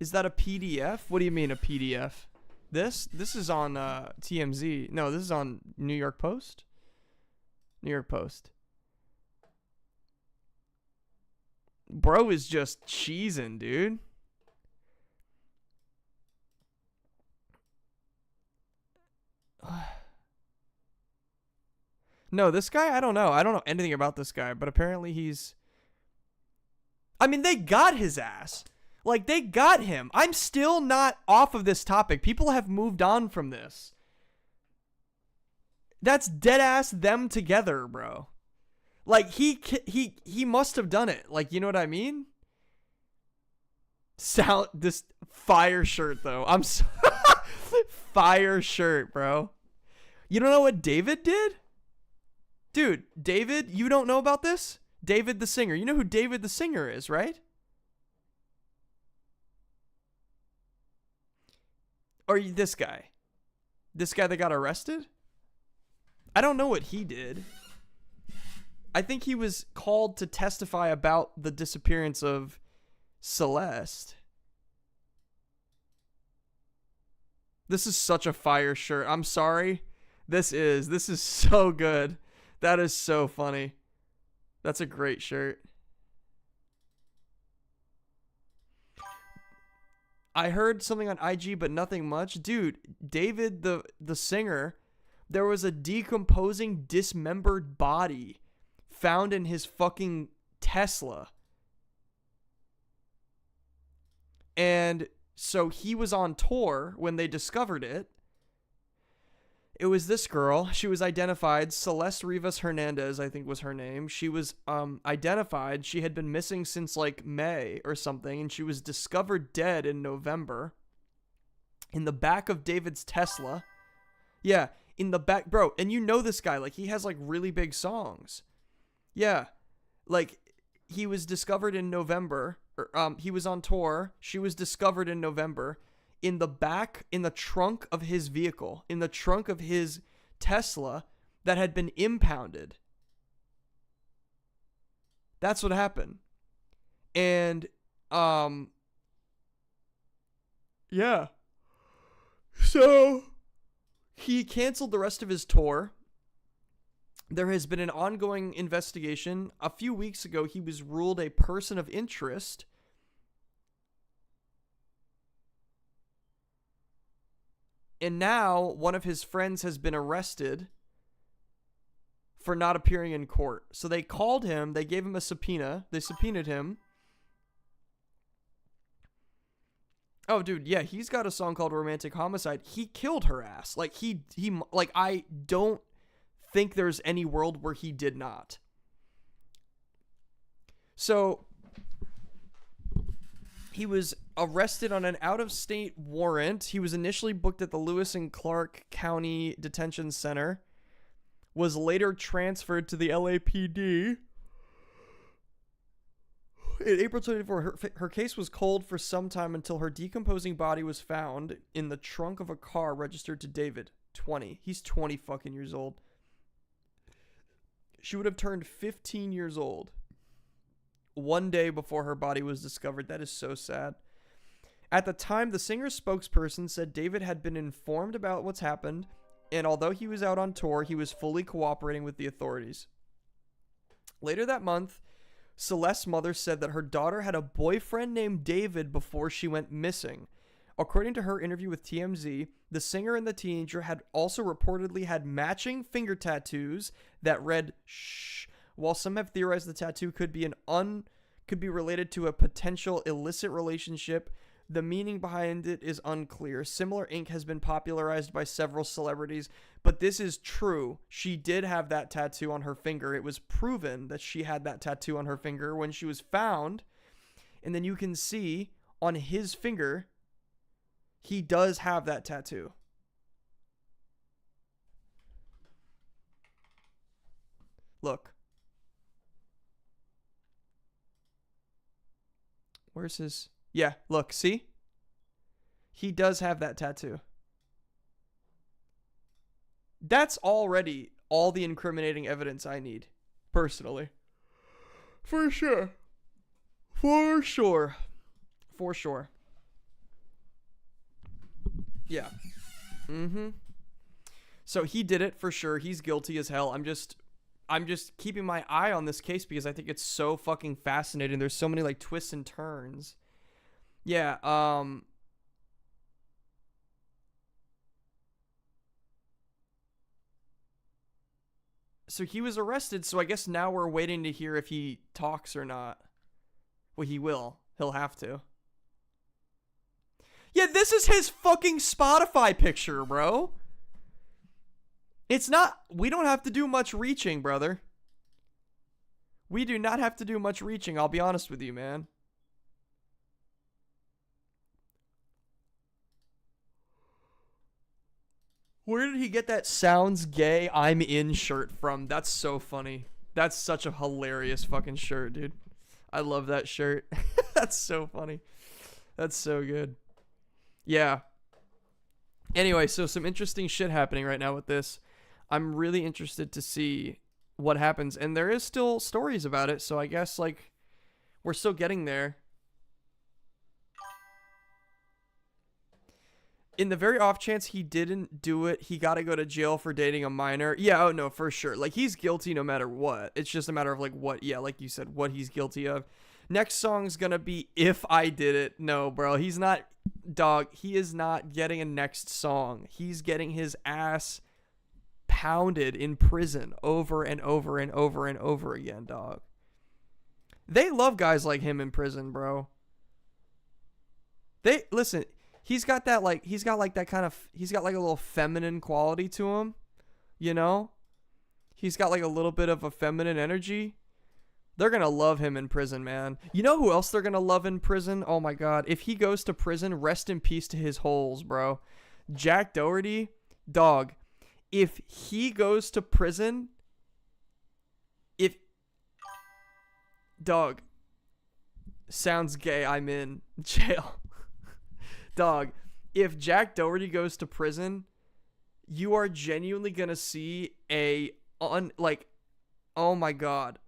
Is that a PDF? What do you mean a PDF? This is on TMZ. No, this is on New York Post. New York Post. Bro is just cheesing, dude. No, this guy, I don't know. I don't know anything about this guy, but apparently he's... I mean, they got his ass. Like, they got him. I'm still not off of this topic. People have moved on from this. That's dead ass them together, bro. Like, he must have done it. Like, you know what I mean? This fire shirt, though. Fire shirt, bro. You don't know what David did? Dude, David, you don't know about this? David the singer. You know who David the singer is, right? Or this guy? This guy that got arrested? I don't know what he did. I think he was called to testify about the disappearance of Celeste. This is such a fire shirt. I'm sorry. This is so good. That is so funny. That's a great shirt. I heard something on IG, but nothing much. Dude, David, the singer, there was a decomposing, dismembered body found in his fucking Tesla. And so he was on tour when they discovered it. It was this girl. She was identified. Celeste Rivas Hernandez, I think was her name. She was identified. She had been missing since like May or something, and she was discovered dead in November in the back of David's Tesla. Yeah, in the back, bro. And you know this guy. Like, he has like really big songs. Yeah, like he was discovered in November. He was on tour. She was discovered in November. In the back, in the trunk of his vehicle, in the trunk of his Tesla that had been impounded. That's what happened. And, yeah. So, he canceled the rest of his tour. There has been an ongoing investigation. A few weeks ago, he was ruled a person of interest. And now one of his friends has been arrested for not appearing in court. So they called him. They gave him a subpoena. They subpoenaed him. Oh, dude, yeah, he's got a song called Romantic Homicide. He killed her ass. Like, I don't think there's any world where he did not. So he was arrested on an out-of-state warrant. He was initially booked at the Lewis and Clark County Detention Center, was later transferred to the LAPD. In April 24, her case was cold for some time until her decomposing body was found in the trunk of a car registered to David, 20. He's 20 fucking years old. She would have turned 15 years old one day before her body was discovered. That is so sad. At the time, the singer's spokesperson said David had been informed about what's happened, and although he was out on tour, he was fully cooperating with the authorities. Later that month, Celeste's mother said that her daughter had a boyfriend named David before she went missing. According to her interview with TMZ, the singer and the teenager had also reportedly had matching finger tattoos that read "shh." While some have theorized the tattoo could be related to a potential illicit relationship, the meaning behind it is unclear. Similar ink has been popularized by several celebrities, but this is true. She did have that tattoo on her finger. It was proven that she had that tattoo on her finger when she was found. And then you can see on his finger, he does have that tattoo. Look. Where's his... Yeah, look, see? He does have that tattoo. That's already all the incriminating evidence I need, personally. For sure. For sure. For sure. Yeah. Mm-hmm. So he did it for sure. He's guilty as hell. I'm just keeping my eye on this case because I think it's so fucking fascinating. There's so many like twists and turns. Yeah, so he was arrested, so I guess now we're waiting to hear if he talks or not. Well, he will. He'll have to. Yeah, this is his fucking Spotify picture, bro. It's not. We don't have to do much reaching, brother. We do not have to do much reaching, I'll be honest with you, man. Where did he get that sounds gay I'm in shirt from? That's so funny. That's such a hilarious fucking shirt, dude. I love that shirt. That's so funny. That's so good. Yeah. Anyway, so some interesting shit happening right now with this. I'm really interested to see what happens. And there is still stories about it, so I guess like we're still getting there. In the very off chance he didn't do it, he got to go to jail for dating a minor. Yeah, oh no, for sure. Like he's guilty no matter what. It's just a matter of like what, yeah, like you said, what he's guilty of. Next song's gonna be If I Did It. No, bro, he's not, dog, he is not getting a next song. He's getting his ass pounded in prison over and over and over and over again, dog. They love guys like him in prison, bro. They, listen, he's got that like that kind of, he's got like a little feminine quality to him, you know? He's got like a little bit of a feminine energy. They're going to love him in prison, man. You know who else they're going to love in prison? Oh my god, if he goes to prison, rest in peace to his holes, bro. Jack Doherty, dog. If he goes to prison, if dog sounds gay, I'm in jail. Dog, if Jack Doherty goes to prison, you are genuinely gonna see like, oh my god,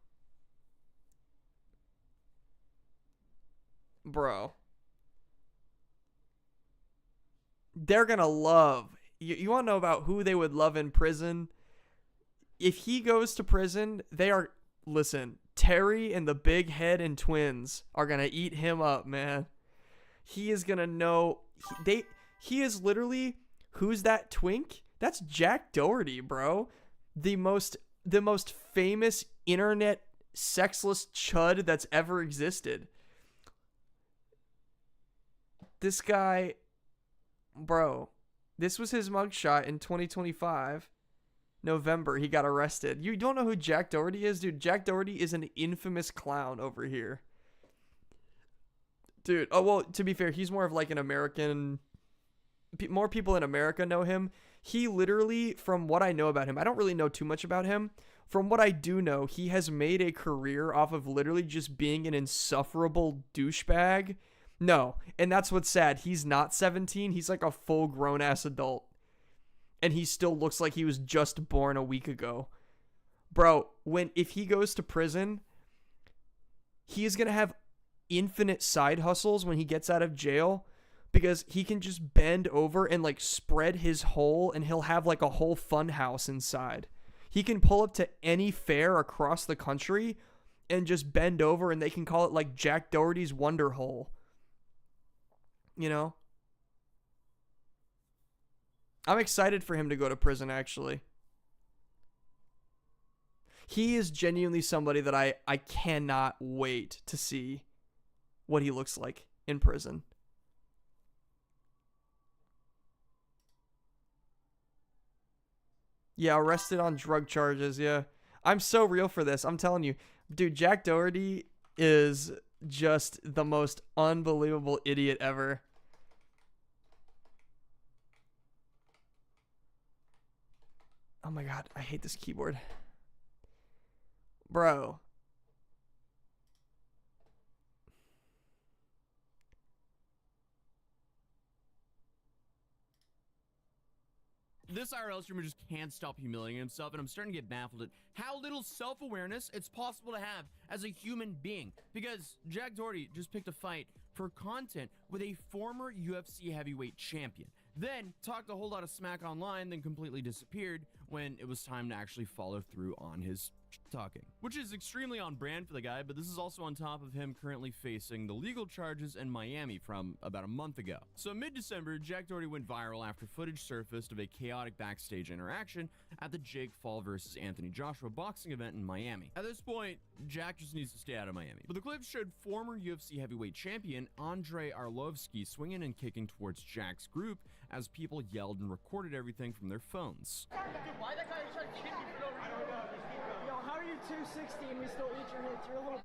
bro, they're gonna love. You want to know about who they would love in prison? If he goes to prison, they are, listen, Terry and the Big Head and Twins are gonna eat him up, man. He is gonna know. He is literally, who's that twink? That's Jack Doherty, bro. The most famous internet sexless chud that's ever existed. This guy, bro. This was his mugshot in 2025. November, he got arrested. You don't know who Jack Doherty is, dude? Jack Doherty is an infamous clown over here. Dude, oh, well, to be fair, he's more of like an American. More people in America know him. He literally, from what I know about him, I don't really know too much about him. From what I do know, he has made a career off of literally just being an insufferable douchebag. No, and that's what's sad. He's not 17. He's like a full grown ass adult. And he still looks like he was just born a week ago. Bro, if he goes to prison, he is going to have infinite side hustles when he gets out of jail, because he can just bend over and like spread his hole and he'll have like a whole fun house inside. He can pull up to any fair across the country and just bend over, and they can call it like Jack Doherty's Wonder Hole. You know? I'm excited for him to go to prison, actually. He is genuinely somebody that I cannot wait to see what he looks like in prison. Yeah, arrested on drug charges, yeah. I'm so real for this. I'm telling you. Dude, Jack Doherty is just the most unbelievable idiot ever. Oh my god, I hate this keyboard. Bro. This IRL streamer just can't stop humiliating himself, and I'm starting to get baffled at how little self-awareness it's possible to have as a human being. Because Jack Doherty just picked a fight for content with a former UFC heavyweight champion. Then talked a whole lot of smack online, then completely disappeared when it was time to actually follow through on his talking. Which is extremely on brand for the guy, but this is also on top of him currently facing the legal charges in Miami from about a month ago. So mid-December, Jack Doherty went viral after footage surfaced of a chaotic backstage interaction at the Jake Paul versus Anthony Joshua boxing event in Miami. At this point, Jack just needs to stay out of Miami. But the clip showed former UFC heavyweight champion Andrei Arlovsky swinging and kicking towards Jack's group as people yelled and recorded everything from their phones. Dude, why that guy trying to kick you for no reason? I don't know. Yo, how are you 260 and we still eat your hits? You're a little...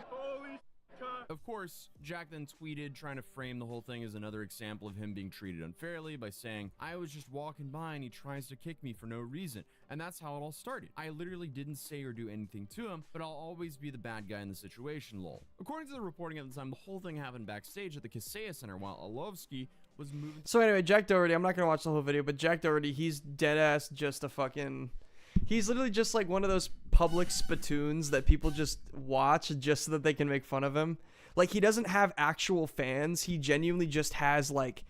Holy God. Of course, Jack then tweeted trying to frame the whole thing as another example of him being treated unfairly by saying, "I was just walking by and he tries to kick me for no reason. And that's how it all started. I literally didn't say or do anything to him, but I'll always be the bad guy in the situation, lol." According to the reporting at the time, the whole thing happened backstage at the Kaseya Center while Arlovsky was moving. So anyway, Jack Doherty, I'm not gonna watch the whole video, but Jack Doherty, he's dead ass just a fucking... He's literally just like one of those public spittoons that people just watch just so that they can make fun of him. Like, he doesn't have actual fans. He genuinely just has, like,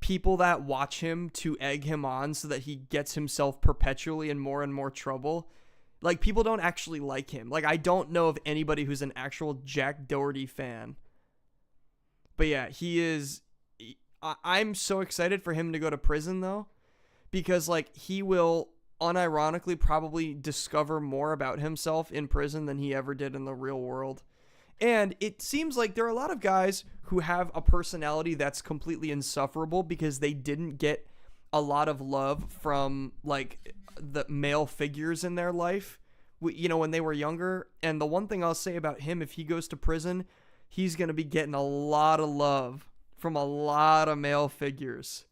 people that watch him to egg him on so that he gets himself perpetually in more and more trouble. Like, people don't actually like him. Like, I don't know of anybody who's an actual Jack Doherty fan. But yeah, he is... I'm so excited for him to go to prison, though, because, like, he will unironically probably discover more about himself in prison than he ever did in the real world. And it seems like there are a lot of guys who have a personality that's completely insufferable because they didn't get a lot of love from, like, the male figures in their life, you know, when they were younger. And the one thing I'll say about him, if he goes to prison, he's going to be getting a lot of love from a lot of male figures.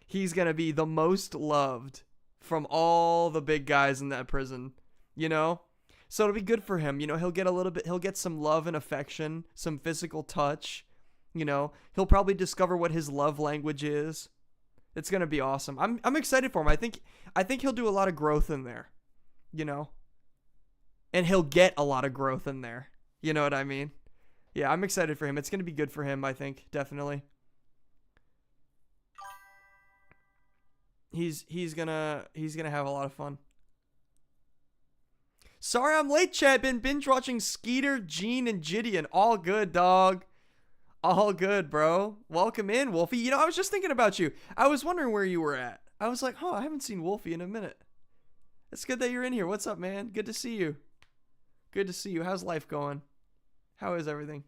He's going to be the most loved from all the big guys in that prison, you know? So it'll be good for him. You know, he'll get some love and affection, some physical touch, you know? He'll probably discover what his love language is. It's going to be awesome. I'm excited for him. I think he'll do a lot of growth in there, you know? And he'll get a lot of growth in there. You know what I mean? Yeah, I'm excited for him. It's going to be good for him, I think, definitely. He's gonna have a lot of fun. Sorry I'm late, chat. Been binge watching Skeeter, Gene, and Gideon. All good, dog. All good, bro. Welcome in, Wolfie. You know, I was just thinking about you. I was wondering where you were at. I was like, I haven't seen Wolfie in a minute. It's good that you're in here. What's up, man? Good to see you. Good to see you. How's life going? How is everything?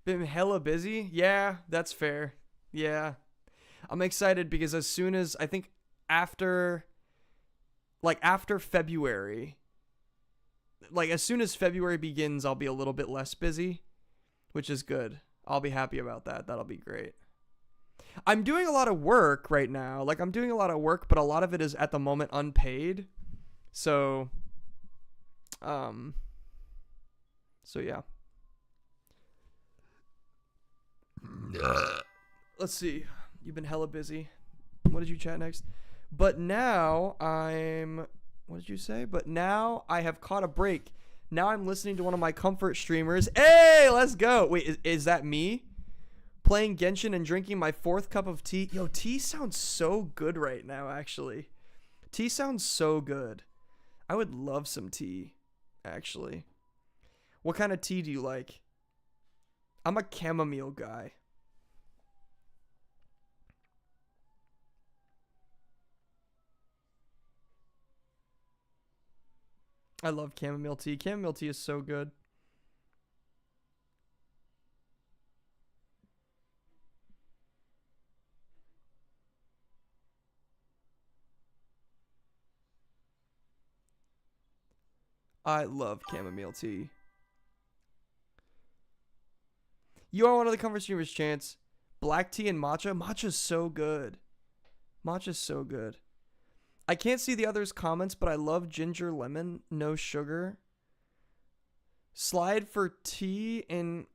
Been hella busy? Yeah, that's fair. Yeah. I'm excited because as soon as, I think after February, like as soon as February begins, I'll be a little bit less busy, which is good. I'll be happy about that. That'll be great. I'm doing a lot of work right now. Like, I'm doing a lot of work, but a lot of it is at the moment unpaid. So yeah. Let's see. You've been hella busy. What did you chat next? But now what did you say? But now I have caught a break. Now I'm listening to one of my comfort streamers. Hey, let's go. Wait, is that me? Playing Genshin and drinking my 4th cup of tea. Yo, tea sounds so good right now, actually. Tea sounds so good. I would love some tea, actually. What kind of tea do you like? I'm a chamomile guy. I love chamomile tea. Chamomile tea is so good. I love chamomile tea. You are one of the comfort streamers, Chance. Black tea and matcha. Matcha's so good. Matcha's so good. I can't see the others' comments, but I love ginger lemon, no sugar. Slide for tea in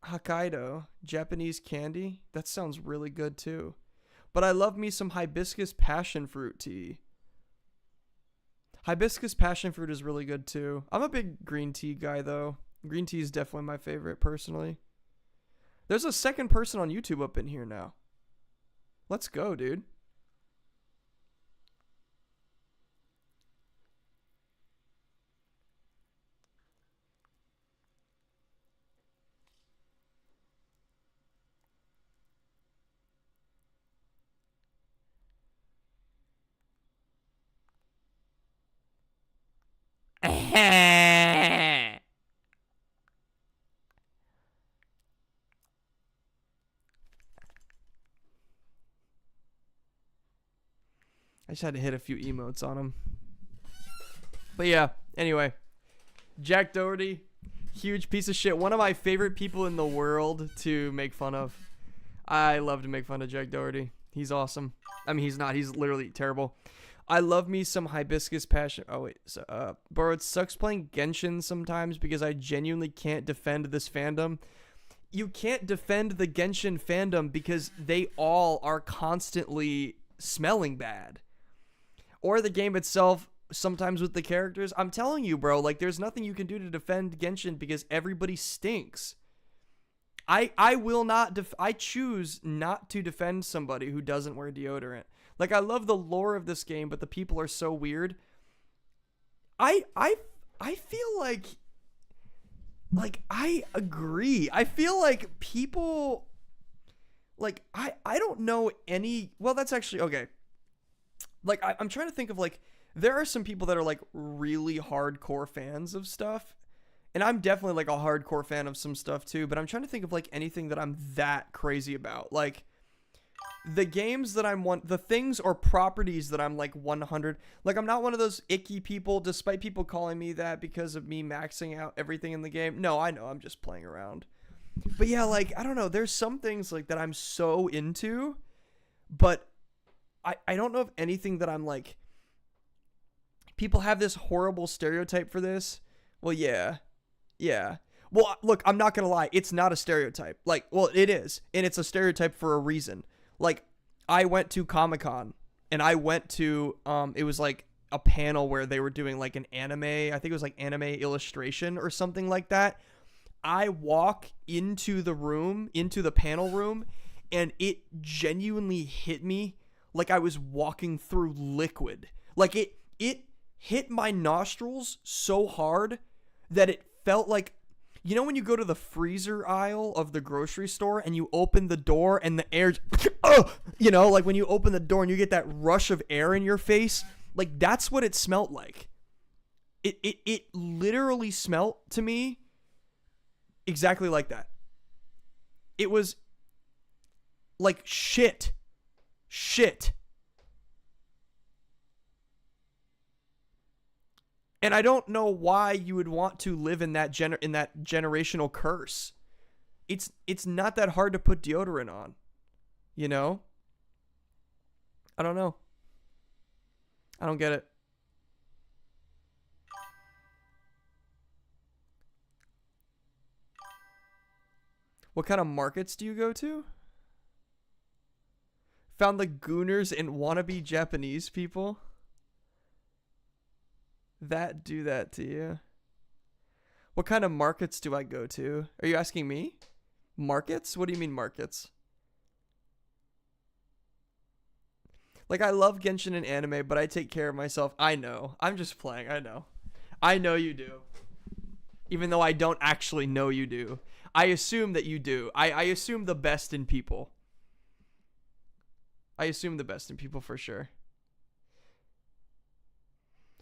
Hokkaido, Japanese candy. That sounds really good too. But I love me some hibiscus passion fruit tea. Hibiscus passion fruit is really good too. I'm a big green tea guy though. Green tea is definitely my favorite personally. There's a second person on YouTube up in here now. Let's go, dude. I just had to hit a few emotes on him. But yeah, anyway. Jack Doherty, huge piece of shit. One of my favorite people in the world to make fun of. I love to make fun of Jack Doherty. He's awesome. I mean, he's not. He's literally terrible. I love me some hibiscus passion. Oh, wait. So, bro, it sucks playing Genshin sometimes because I genuinely can't defend this fandom. You can't defend the Genshin fandom because they all are constantly smelling bad. Or the game itself, sometimes with the characters. I'm telling you, bro, like, there's nothing you can do to defend Genshin because everybody stinks. I will not, I choose not to defend somebody who doesn't wear deodorant. Like, I love the lore of this game, but the people are so weird. I feel like I agree. I feel like people, like, I don't know any, well, that's actually, okay. Like, I'm trying to think of, like, there are some people that are, like, really hardcore fans of stuff. And I'm definitely, like, a hardcore fan of some stuff, too. But I'm trying to think of, like, anything that I'm that crazy about. Like, the games that the things or properties that I'm, like, 100. Like, I'm not one of those icky people, despite people calling me that because of me maxing out everything in the game. No, I know. I'm just playing around. But, yeah, like, I don't know. There's some things, like, that I'm so into. But I don't know if anything that I'm like, people have this horrible stereotype for this. Well, yeah. Well, look, I'm not going to lie. It's not a stereotype. Like, well, it is. And it's a stereotype for a reason. Like, I went to Comic-Con and I went to, it was like a panel where they were doing like an anime. I think it was like anime illustration or something like that. I walk into the room, into the panel room, and it genuinely hit me like I was walking through liquid. Like it hit my nostrils so hard that it felt like, you know when you go to the freezer aisle of the grocery store and you open the door and the air, you know, like when you open the door and you get that rush of air in your face, like that's what it smelled like. It literally smelled to me exactly like that. It was like shit. And I don't know why you would want to live in that generational curse. It's not that hard to put deodorant on, you know? I don't know. I don't get it. What kind of markets do you go to? Found the gooners and wannabe Japanese people that do that to you. What kind of markets do I go to? Are you asking me? Markets? What do you mean markets? Like, I love Genshin and anime, but I take care of myself. I know. I'm just playing. I know. I know you do. Even though I don't actually know you do. I assume that you do. I assume the best in people. I assume the best in people for sure.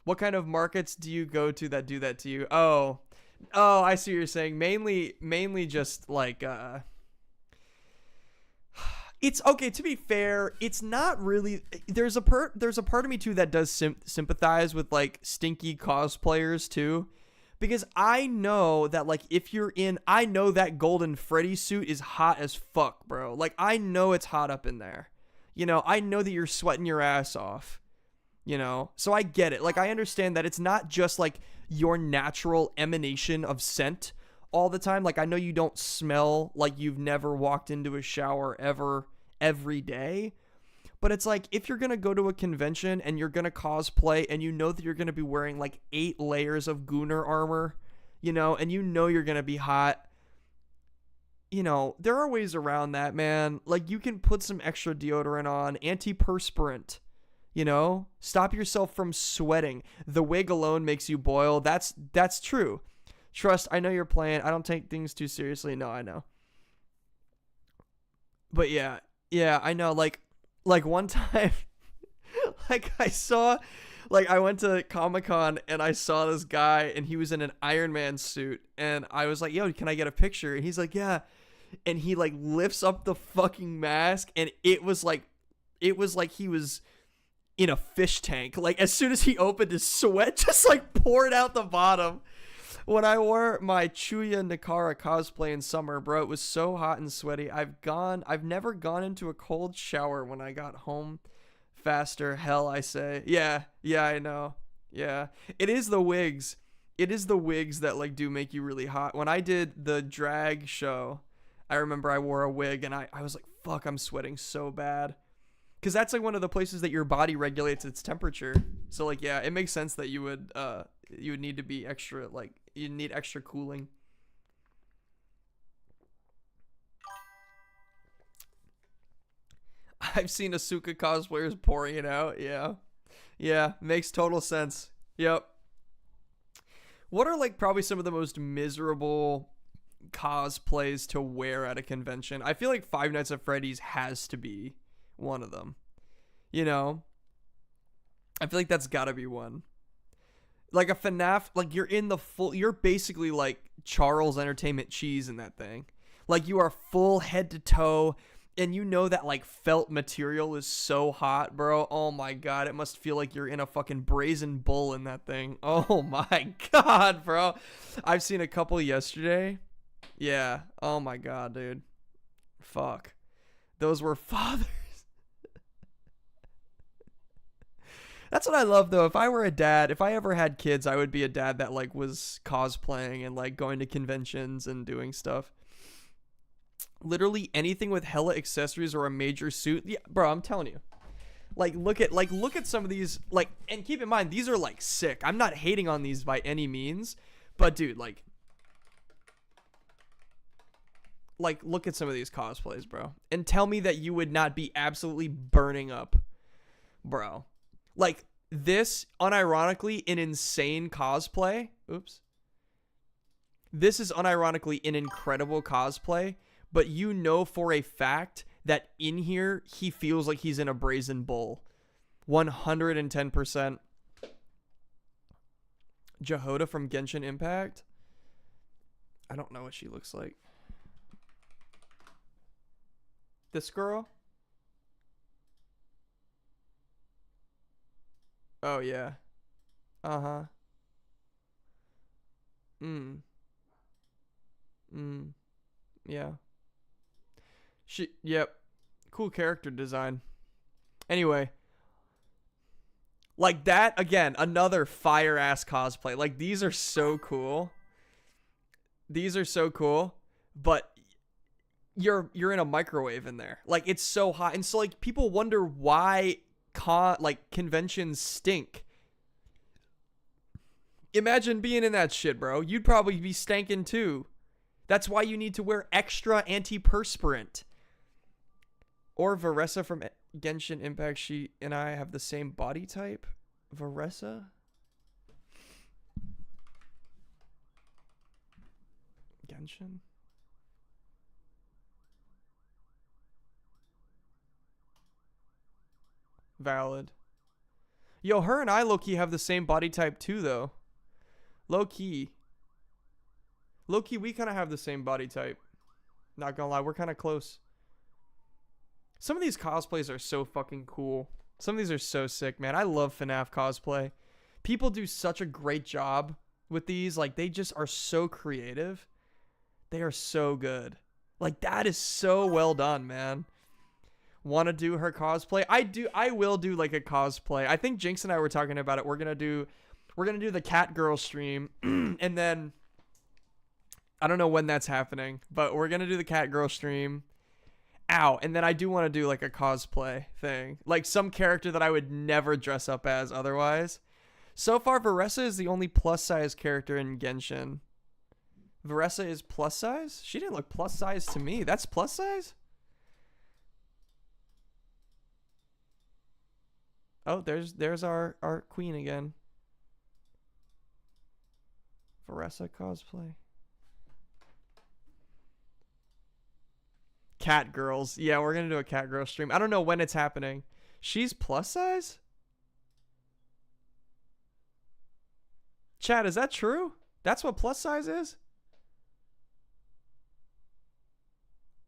What kind of markets do you go to that do that to you? Oh, I see what you're saying. Mainly just like, it's okay. To be fair, it's not really, there's a part of me too that does sympathize with like stinky cosplayers too, Because I know that, like, if you're in, I know that Golden Freddy suit is hot as fuck, bro. Like, I know it's hot up in there. You know, I know that you're sweating your ass off. You know, so I get it. Like, I understand that it's not just like your natural emanation of scent all the time. Like, I know you don't smell like you've never walked into a shower ever, every day. But it's like, if you're going to go to a convention and you're going to cosplay and you know that you're going to be wearing like 8 layers of Gunnar armor, you know, and you know you're going to be hot, you know, there are ways around that, man. Like, you can put some extra deodorant on, antiperspirant. You know, stop yourself from sweating. The wig alone makes you boil. That's true. Trust, I know you're playing. I don't take things too seriously. No, I know. But yeah, I know. Like one time, like I went to Comic-Con and I saw this guy and he was in an Iron Man suit and I was like, yo, can I get a picture? And he's like, yeah. And he like lifts up the fucking mask and it was like he was in a fish tank. Like, as soon as he opened, his sweat just like poured out the bottom. When I wore my Chuya Nakara cosplay in summer, bro, it was so hot and sweaty. I've never gone into a cold shower when I got home faster. Hell, I say. Yeah, I know. Yeah. It is the wigs. It is the wigs that like do make you really hot. When I did the drag show, I remember I wore a wig and I was like, fuck, I'm sweating so bad. Because that's like one of the places that your body regulates its temperature. So like, yeah, it makes sense that you would need to be extra, like, you need extra cooling. I've seen Asuka cosplayers pouring it out. Yeah, makes total sense. Yep. What are like probably some of the most miserable cosplays to wear at a convention? I feel like Five Nights at Freddy's has to be one of them. You know, I feel like that's gotta be one. Like a FNAF, like you're basically like Charles Entertainment Cheese in that thing. Like, you are full head to toe and you know that like felt material is so hot, bro. Oh my god, it must feel like you're in a fucking brazen bull in that thing. Oh my god, bro. I've seen a couple yesterday. Yeah. Oh my god, dude. Fuck. Those were fathers. That's what I love, though. If I were a dad, if I ever had kids, I would be a dad that like was cosplaying and like going to conventions and doing stuff. Literally anything with hella accessories or a major suit. Yeah, bro, I'm telling you. Like, look at some of these, like, and keep in mind, these are like sick. I'm not hating on these by any means, but dude, like look at some of these cosplays, bro, and tell me that you would not be absolutely burning up, bro. Like, this, unironically, an insane cosplay. Oops. This is unironically an incredible cosplay, but you know for a fact that in here, he feels like he's in a brazen bull. 110%. Jehoda from Genshin Impact? I don't know what she looks like. This girl? Oh, yeah. Uh-huh. Yeah. Yep. Cool character design. Anyway. Like that, again, another fire-ass cosplay. Like, these are so cool. These are so cool. But you're in a microwave in there. Like, it's so hot. And so, like, people wonder why conventions stink. Imagine being in that shit, bro. You'd probably be stankin' too. That's why you need to wear extra antiperspirant. Or Varessa from Genshin Impact. She and I have the same body type. Varessa? Genshin? Valid. Yo, her and I low-key have the same body type too, though. Low-key. Low-key, we kind of have the same body type. Not gonna lie, we're kind of close. Some of these cosplays are so fucking cool. Some of these are so sick, man. I love FNAF cosplay. People do such a great job with these. Like, they just are so creative. They are so good. Like, that is so well done, man. Want to do her cosplay? I will do like a cosplay. I think Jinx and I were talking about it. We're gonna do the Cat Girl stream, and then I don't know when that's happening, but we're gonna do the Cat Girl stream. Ow. And then I do want to do like a cosplay thing, like some character that I would never dress up as otherwise. So far, Veressa is the only plus size character in Genshin. Veressa is plus size? She didn't look plus size to me. That's plus size? Oh, there's our queen again. Veressa cosplay. Cat girls. Yeah, we're going to do a cat girl stream. I don't know when it's happening. She's plus size? Chat, is that true? That's what plus size is?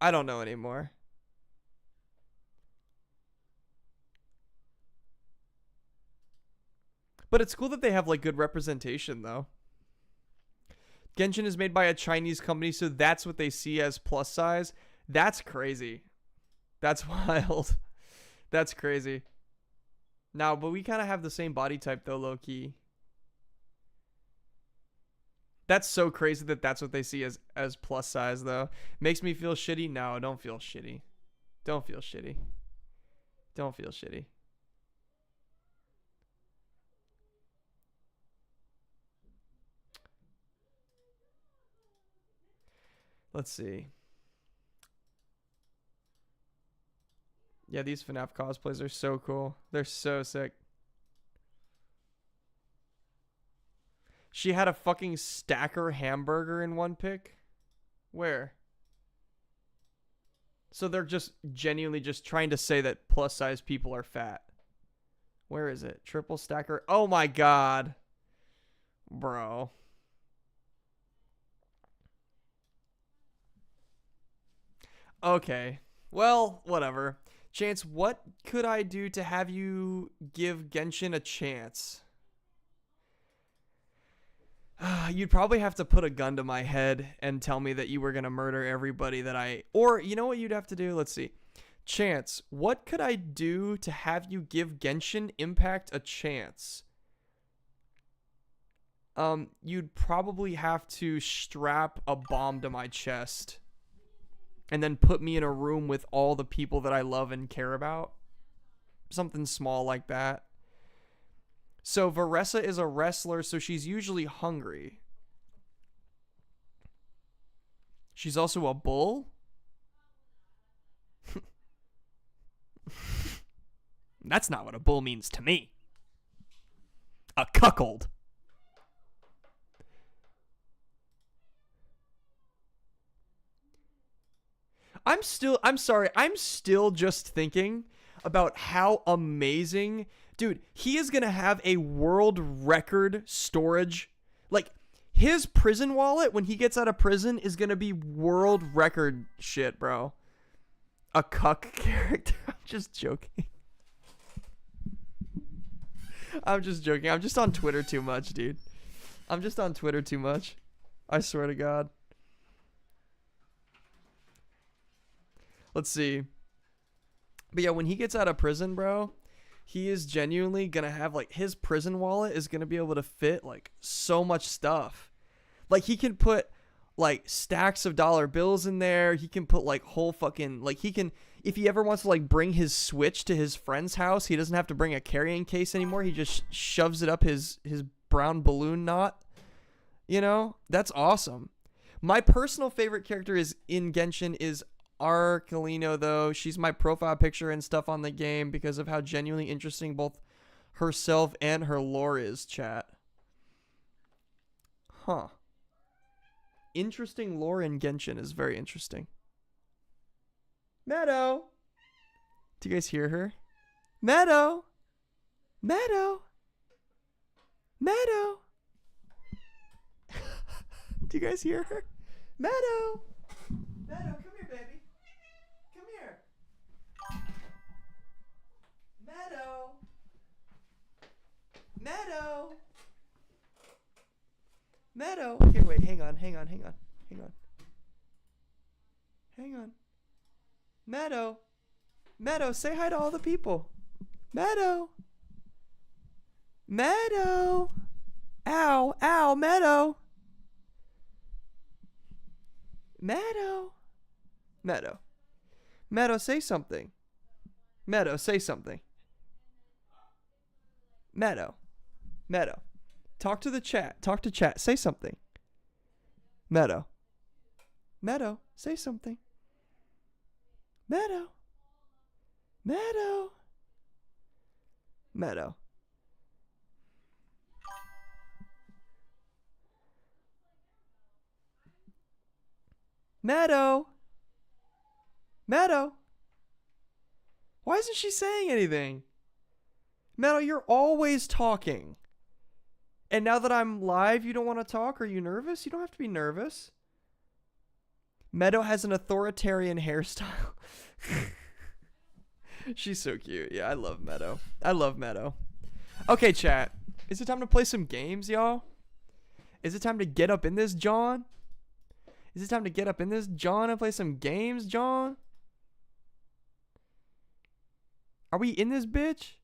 I don't know anymore. But it's cool that they have like good representation though. Genshin is made by a Chinese company, so that's what they see as plus size. That's crazy. That's wild. That's crazy. Now, but we kind of have the same body type though, low key. That's so crazy that that's what they see as plus size though. Makes me feel shitty. No, don't feel shitty. Don't feel shitty. Don't feel shitty. Let's see. Yeah, these FNAF cosplays are so cool. They're so sick. She had a fucking stacker hamburger in one pic. Where? So they're just genuinely just trying to say that plus size people are fat. Where is it? Triple stacker. Oh my god. Bro. Okay. Well, whatever. Chance, what could I do to have you give Genshin a chance? You'd probably have to put a gun to my head and tell me that you were going to murder everybody that I... Or, you know what you'd have to do? Let's see. Chance, what could I do to have you give Genshin Impact a chance? You'd probably have to strap a bomb to my chest and then put me in a room with all the people that I love and care about. Something small like that. So Veressa is a wrestler, so she's usually hungry. She's also a bull? That's not what a bull means to me. A cuckold. I'm still just thinking about how amazing, dude, he is going to have a world record storage. Like, his prison wallet, when he gets out of prison, is going to be world record shit, bro. A cuck character. I'm just joking. I'm just joking. I'm just on Twitter too much, dude. I'm just on Twitter too much. I swear to God. Let's see. But yeah, when he gets out of prison, bro, he is genuinely gonna have, like, his prison wallet is gonna be able to fit, like, so much stuff. Like, he can put, like, stacks of dollar bills in there. He can put, like, whole fucking, like, he can, if he ever wants to, like, bring his Switch to his friend's house, he doesn't have to bring a carrying case anymore. He just shoves it up his brown balloon knot. You know? That's awesome. My personal favorite character in Genshin is Arcolino, though. She's my profile picture and stuff on the game because of how genuinely interesting both herself and her lore is, chat. Huh. Interesting lore in Genshin is very interesting. Meadow! Do you guys hear her? Meadow! Meadow! Meadow! Do you guys hear her? Meadow! Meadow, come here, baby. Come here. Meadow. Meadow. Meadow. Here, wait, hang on. Meadow. Meadow, say hi to all the people. Meadow. Meadow. Ow, Meadow. Meadow, say something. Meadow, say something. Meadow. Talk to the chat. Talk to chat. Say something. Meadow, say something. Meadow. Meadow. Why isn't she saying anything? Meadow, you're always talking. And now that I'm live, you don't want to talk? Are you nervous? You don't have to be nervous. Meadow has an authoritarian hairstyle. She's so cute. Yeah, I love Meadow. Okay, chat. Is it time to play some games, y'all? Is it time to get up in this, John? And play some games, John? Are we in this bitch?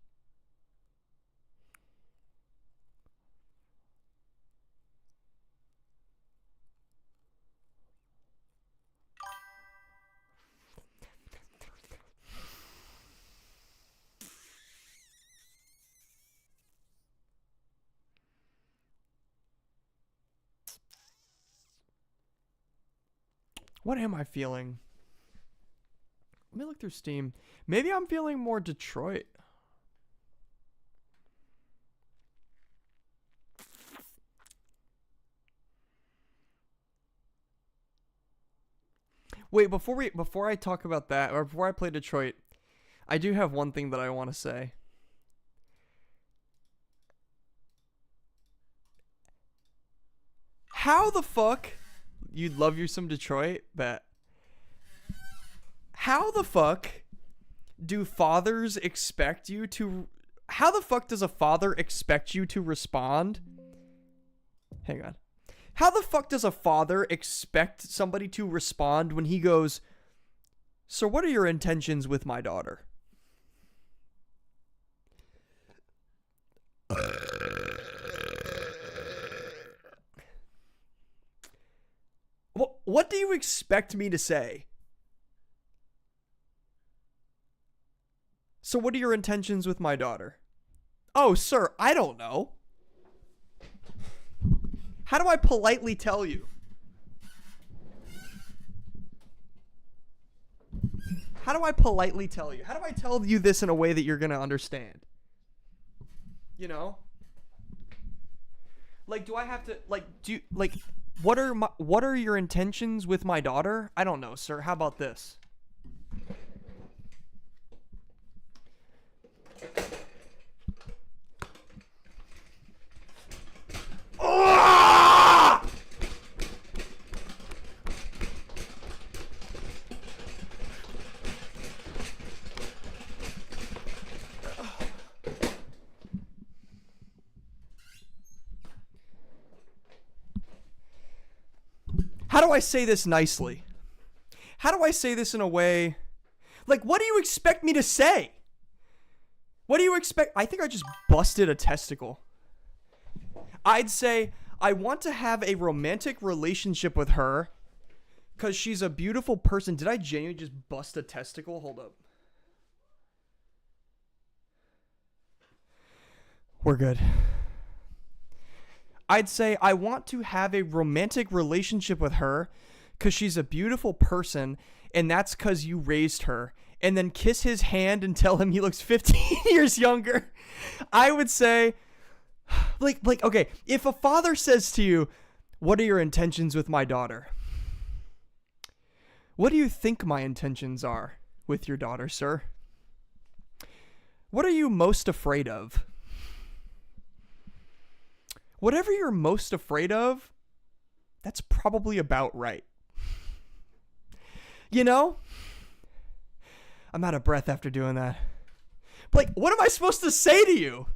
What am I feeling? Let me look through Steam. Maybe I'm feeling more Detroit. Wait, before I talk about that, or before I play Detroit, I do have one thing that I want to say. How the fuck... You'd love you some Detroit, but how the fuck do fathers expect you to... How the fuck does a father expect you to respond? Hang on. How the fuck does a father expect somebody to respond when he goes, "So what are your intentions with my daughter?" What do you expect me to say? So what are your intentions with my daughter? Oh, sir, I don't know. How do I politely tell you? How do I politely tell you? How do I tell you this in a way that you're going to understand? You know? Like, do I have to, like, what are your intentions with my daughter? I don't know, sir. How about this? Oh! How do I say this nicely? How do I say this in a way... Like, what do you expect me to say? What do you expect? I think I just busted a testicle. I'd say, I want to have a romantic relationship with her because she's a beautiful person. Did I genuinely just bust a testicle? Hold up. We're good. I'd say I want to have a romantic relationship with her because she's a beautiful person, and that's because you raised her. And then kiss his hand and tell him he looks 15 years younger. I would say, like, okay, if a father says to you, "What are your intentions with my daughter?" What do you think my intentions are with your daughter, sir? What are you most afraid of? Whatever you're most afraid of, that's probably about right. You know? I'm out of breath after doing that. But, like, what am I supposed to say to you?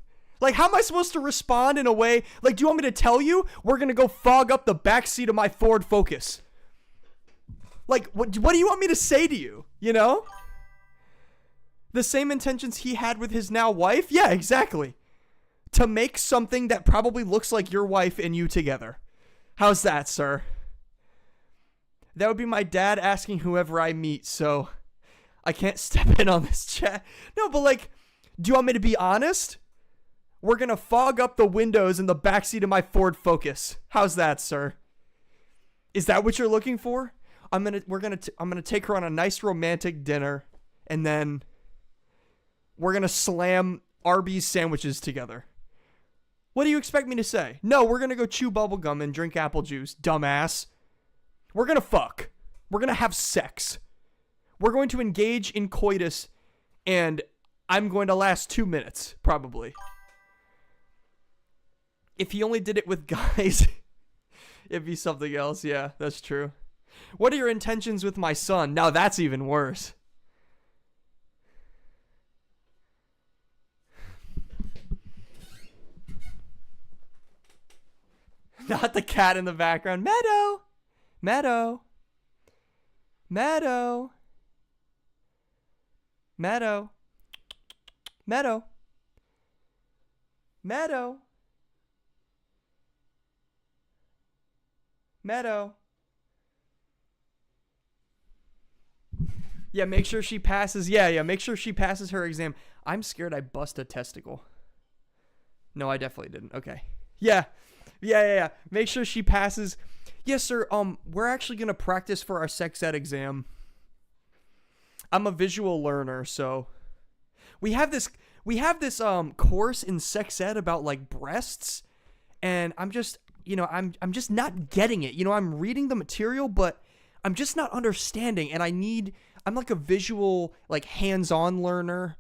Like, how am I supposed to respond in a way? Like, do you want me to tell you we're going to go fog up the backseat of my Ford Focus? Like, what do you want me to say to you? You know? The same intentions he had with his now wife? Yeah, exactly. To make something that probably looks like your wife and you together. How's that, sir? That would be my dad asking whoever I meet, so I can't step in on this chat. No, but like, do you want me to be honest? We're going to fog up the windows in the backseat of my Ford Focus. How's that, sir? Is that what you're looking for? I'm going to take her on a nice romantic dinner, and then we're going to slam Arby's sandwiches together. What do you expect me to say? No, we're going to go chew bubblegum and drink apple juice, dumbass. We're going to fuck. We're going to have sex. We're going to engage in coitus, and I'm going to last 2 minutes, probably. If he only did it with guys, it'd be something else. Yeah, that's true. What are your intentions with my son? Now that's even worse. Not the cat in the background. Meadow. Meadow. Meadow. Meadow. Meadow. Meadow. Meadow. Yeah, make sure she passes. Yeah, make sure she passes her exam. I'm scared I bust a testicle. No, I definitely didn't. Okay. Yeah. Make sure she passes. Yes, sir. We're actually going to practice for our sex ed exam. I'm a visual learner, so we have this course in sex ed about like breasts, and I'm just not getting it. I'm reading the material, but I'm just not understanding, and I'm like a visual, like hands-on learner,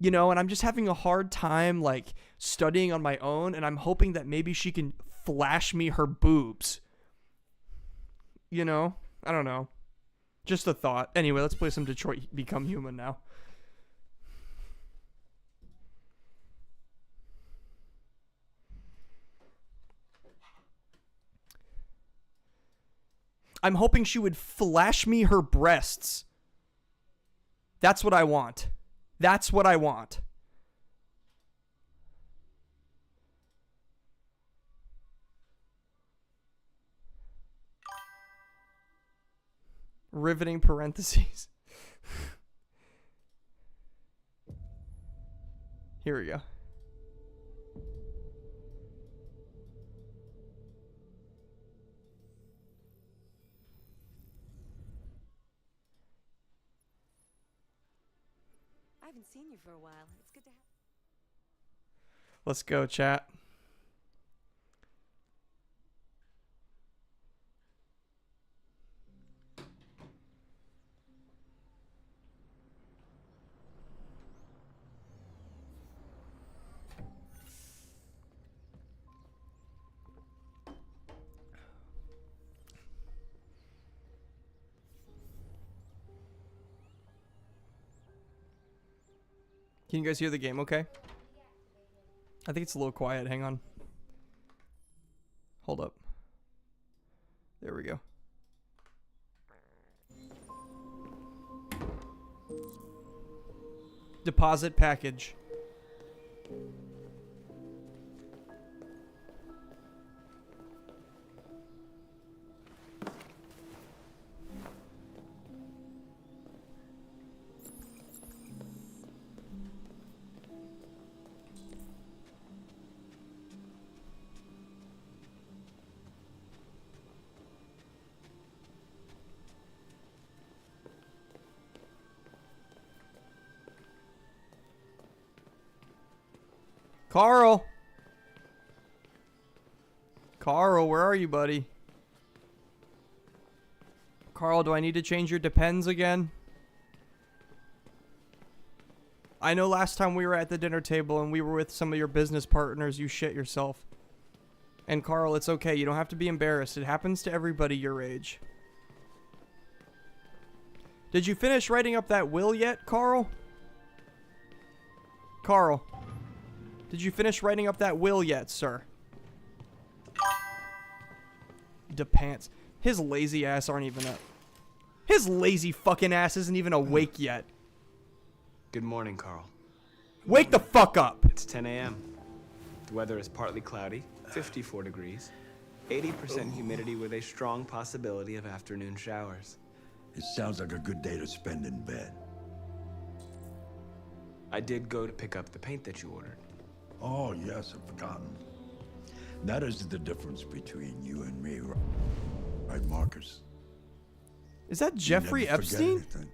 and I'm just having a hard time like studying on my own, and I'm hoping that maybe she can flash me her boobs. I don't know. Just a thought. Anyway, let's play some Detroit Become Human now. I'm hoping she would flash me her breasts. That's what I want. That's what I want. Riveting parentheses. Here we go. I haven't seen you for a while. It's good to have. Let's go, chat. Can you guys hear the game okay? I think it's a little quiet. Hang on. Hold up. There we go. Deposit package. Carl! Carl, where are you, buddy? Carl, do I need to change your depends again? I know last time we were at the dinner table and we were with some of your business partners, you shit yourself. And Carl, it's okay. You don't have to be embarrassed. It happens to everybody your age. Did you finish writing up that will yet, Carl? Carl. Did you finish writing up that will yet, sir? Depants. His lazy ass aren't even up. His lazy fucking ass isn't even awake yet. Good morning, Carl. Wake the fuck up! It's 10 a.m. The weather is partly cloudy, 54 degrees, 80% humidity with a strong possibility of afternoon showers. It sounds like a good day to spend in bed. I did go to pick up the paint that you ordered. Oh, yes, I've forgotten. That is the difference between you and me, right, Marcus? Is that You Jeffrey never forget Epstein? anything.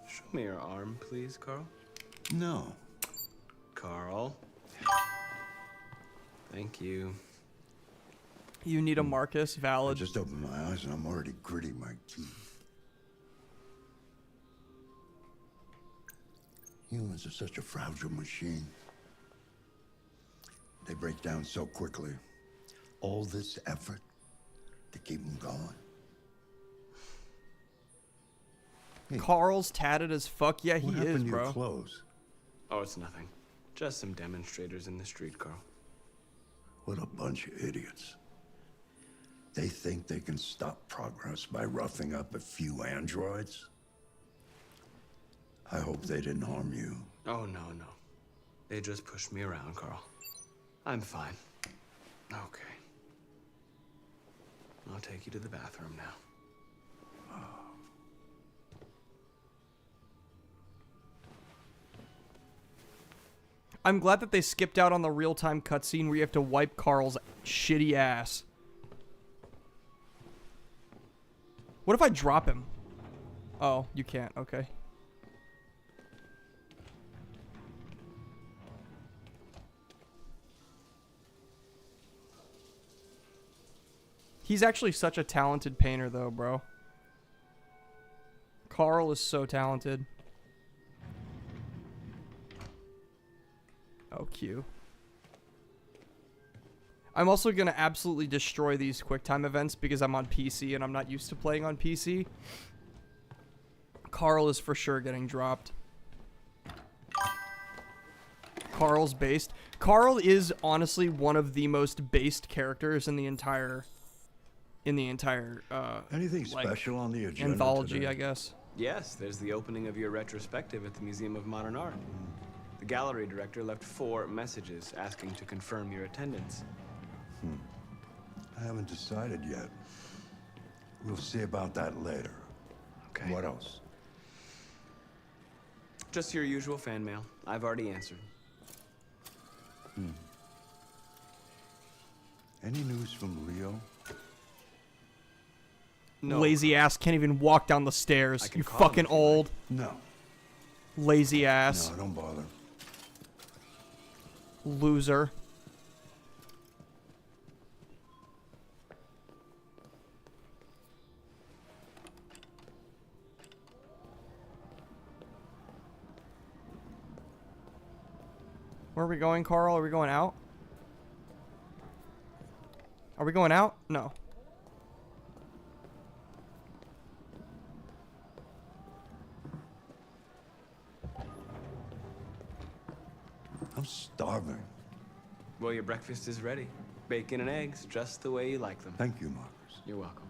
Show me your arm, please, Carl. No. Carl. Thank you. You need a Marcus, I valid. just opened my eyes and I'm already gritting my teeth. Humans are such a fragile machine. They break down so quickly. All this effort to keep them going. Carl's tatted as fuck. Yeah, he What is, happened to bro. your clothes? Oh, it's nothing. Just some demonstrators in the street, Carl. What a bunch of idiots. They think they can stop progress by roughing up a few androids? I hope they didn't harm you. Oh, no, no. They just pushed me around, Carl. I'm fine. Okay. I'll take you to the bathroom now. I'm glad that they skipped out on the real-time cutscene where you have to wipe Carl's shitty ass. What if I drop him? Oh, you can't. Okay. He's actually such a talented painter, though, bro. Carl is so talented. Oh, Q. I'm also going to absolutely destroy these QuickTime events because I'm on PC and I'm not used to playing on PC. Carl is for sure getting dropped. Carl's based. Carl is honestly one of the most based characters in the entire Anything like, special on the agenda anthology, today? I guess. Yes, there's the opening of your retrospective at the Museum of Modern Art. The gallery director left 4 messages asking to confirm your attendance. I haven't decided yet. We'll see about that later. Okay. What else? Just your usual fan mail. I've already answered. Any news from Leo? No. Lazy ass can't even walk down the stairs. I can You call him fucking if you like. old. No. Lazy ass. No, don't bother. Loser. Where are we going, Carl? Are we going out? Are we going out? No. I'm starving. Well, your breakfast is ready. Bacon and eggs, just the way you like them. Thank you, Marcus. You're welcome.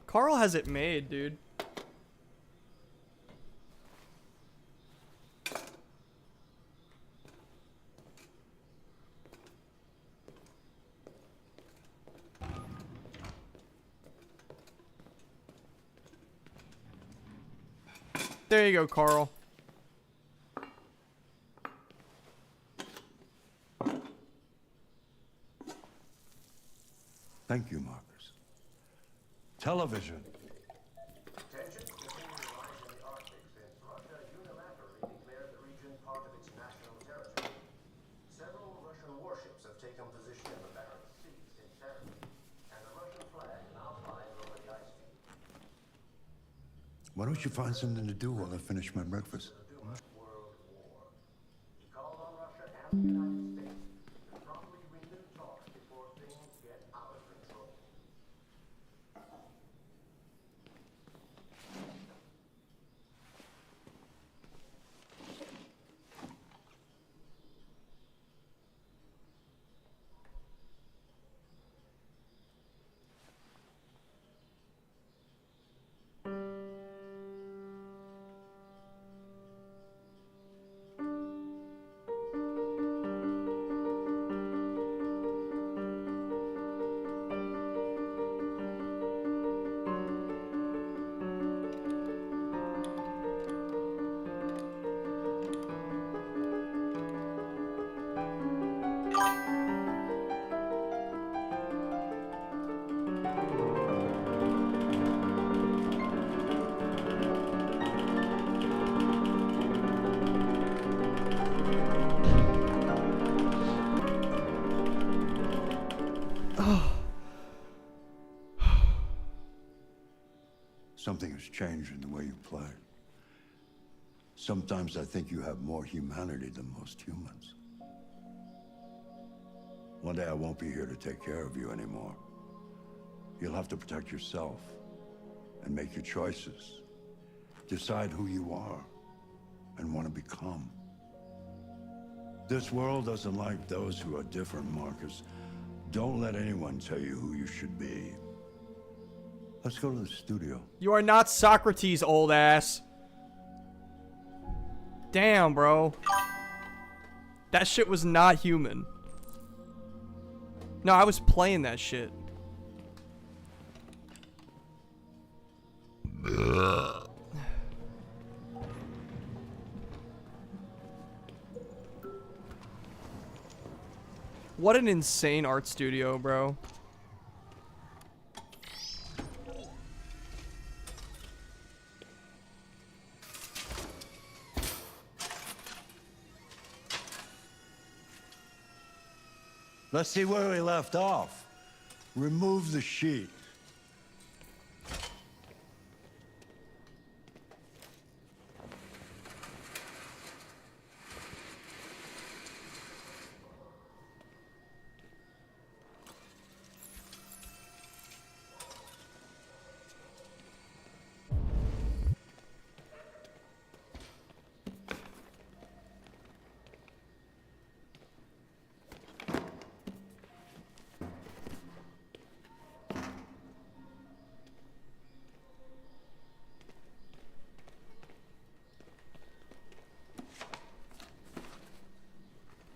Carl has it made, dude. There you go, Carl. Thank you, Marcus. Television. Tensions continue to rise in the Arctic since Russia unilaterally declared the region part of its national territory. taken position in the Barents Seas in Turkey, and the Russian flag now flies over the ice field. Why don't you find something to do while I finish my breakfast? World War. He called on Russia and the United States to promptly renew talks before things get out of control. Something has changed in the way you play. Sometimes I think you have more humanity than most humans. One day I won't be here to take care of you anymore. You'll have to protect yourself and make your choices. Decide who you are and want to become. This world doesn't like those who are different, Marcus. Don't let anyone tell you who you should be. Let's go to the studio. You are not Socrates, old ass. Damn, bro. That shit was not human. No, I was playing that shit. What an insane art studio, bro. Let's see where we left off. Remove the sheet.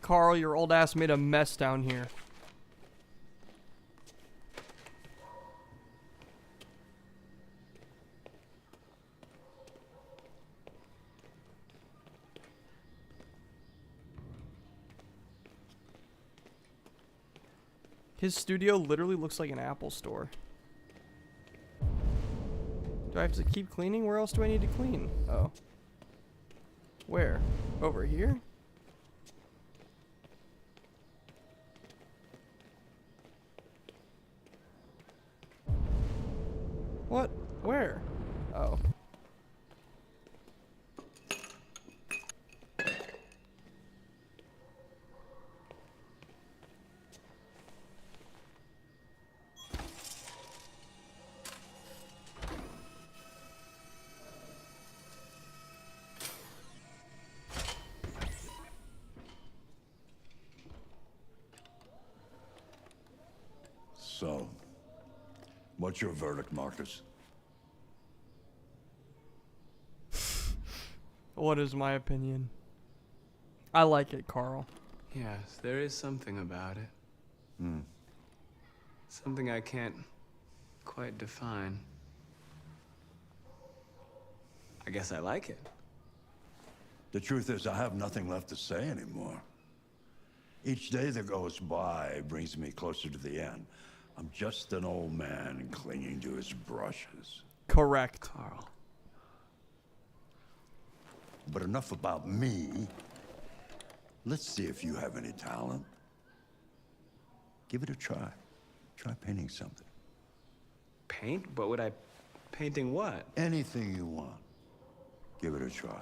Carl, your old ass made a mess down here. His studio literally looks like an Apple store. Do I have to keep cleaning? Where else do I need to clean? Oh. Where? Over here? What? Where? Oh. So, what's your verdict, Marcus? What is my opinion? I like it, Carl. Yes, there is something about it. Something I can't quite define. I guess I like it. The truth is, I have nothing left to say anymore. Each day that goes by brings me closer to the end. I'm just an old man clinging to his brushes. Correct. Carl. But enough about me. Let's see if you have any talent. Give it a try. Try painting something. Paint? What would I... Painting what? Anything you want. Give it a try.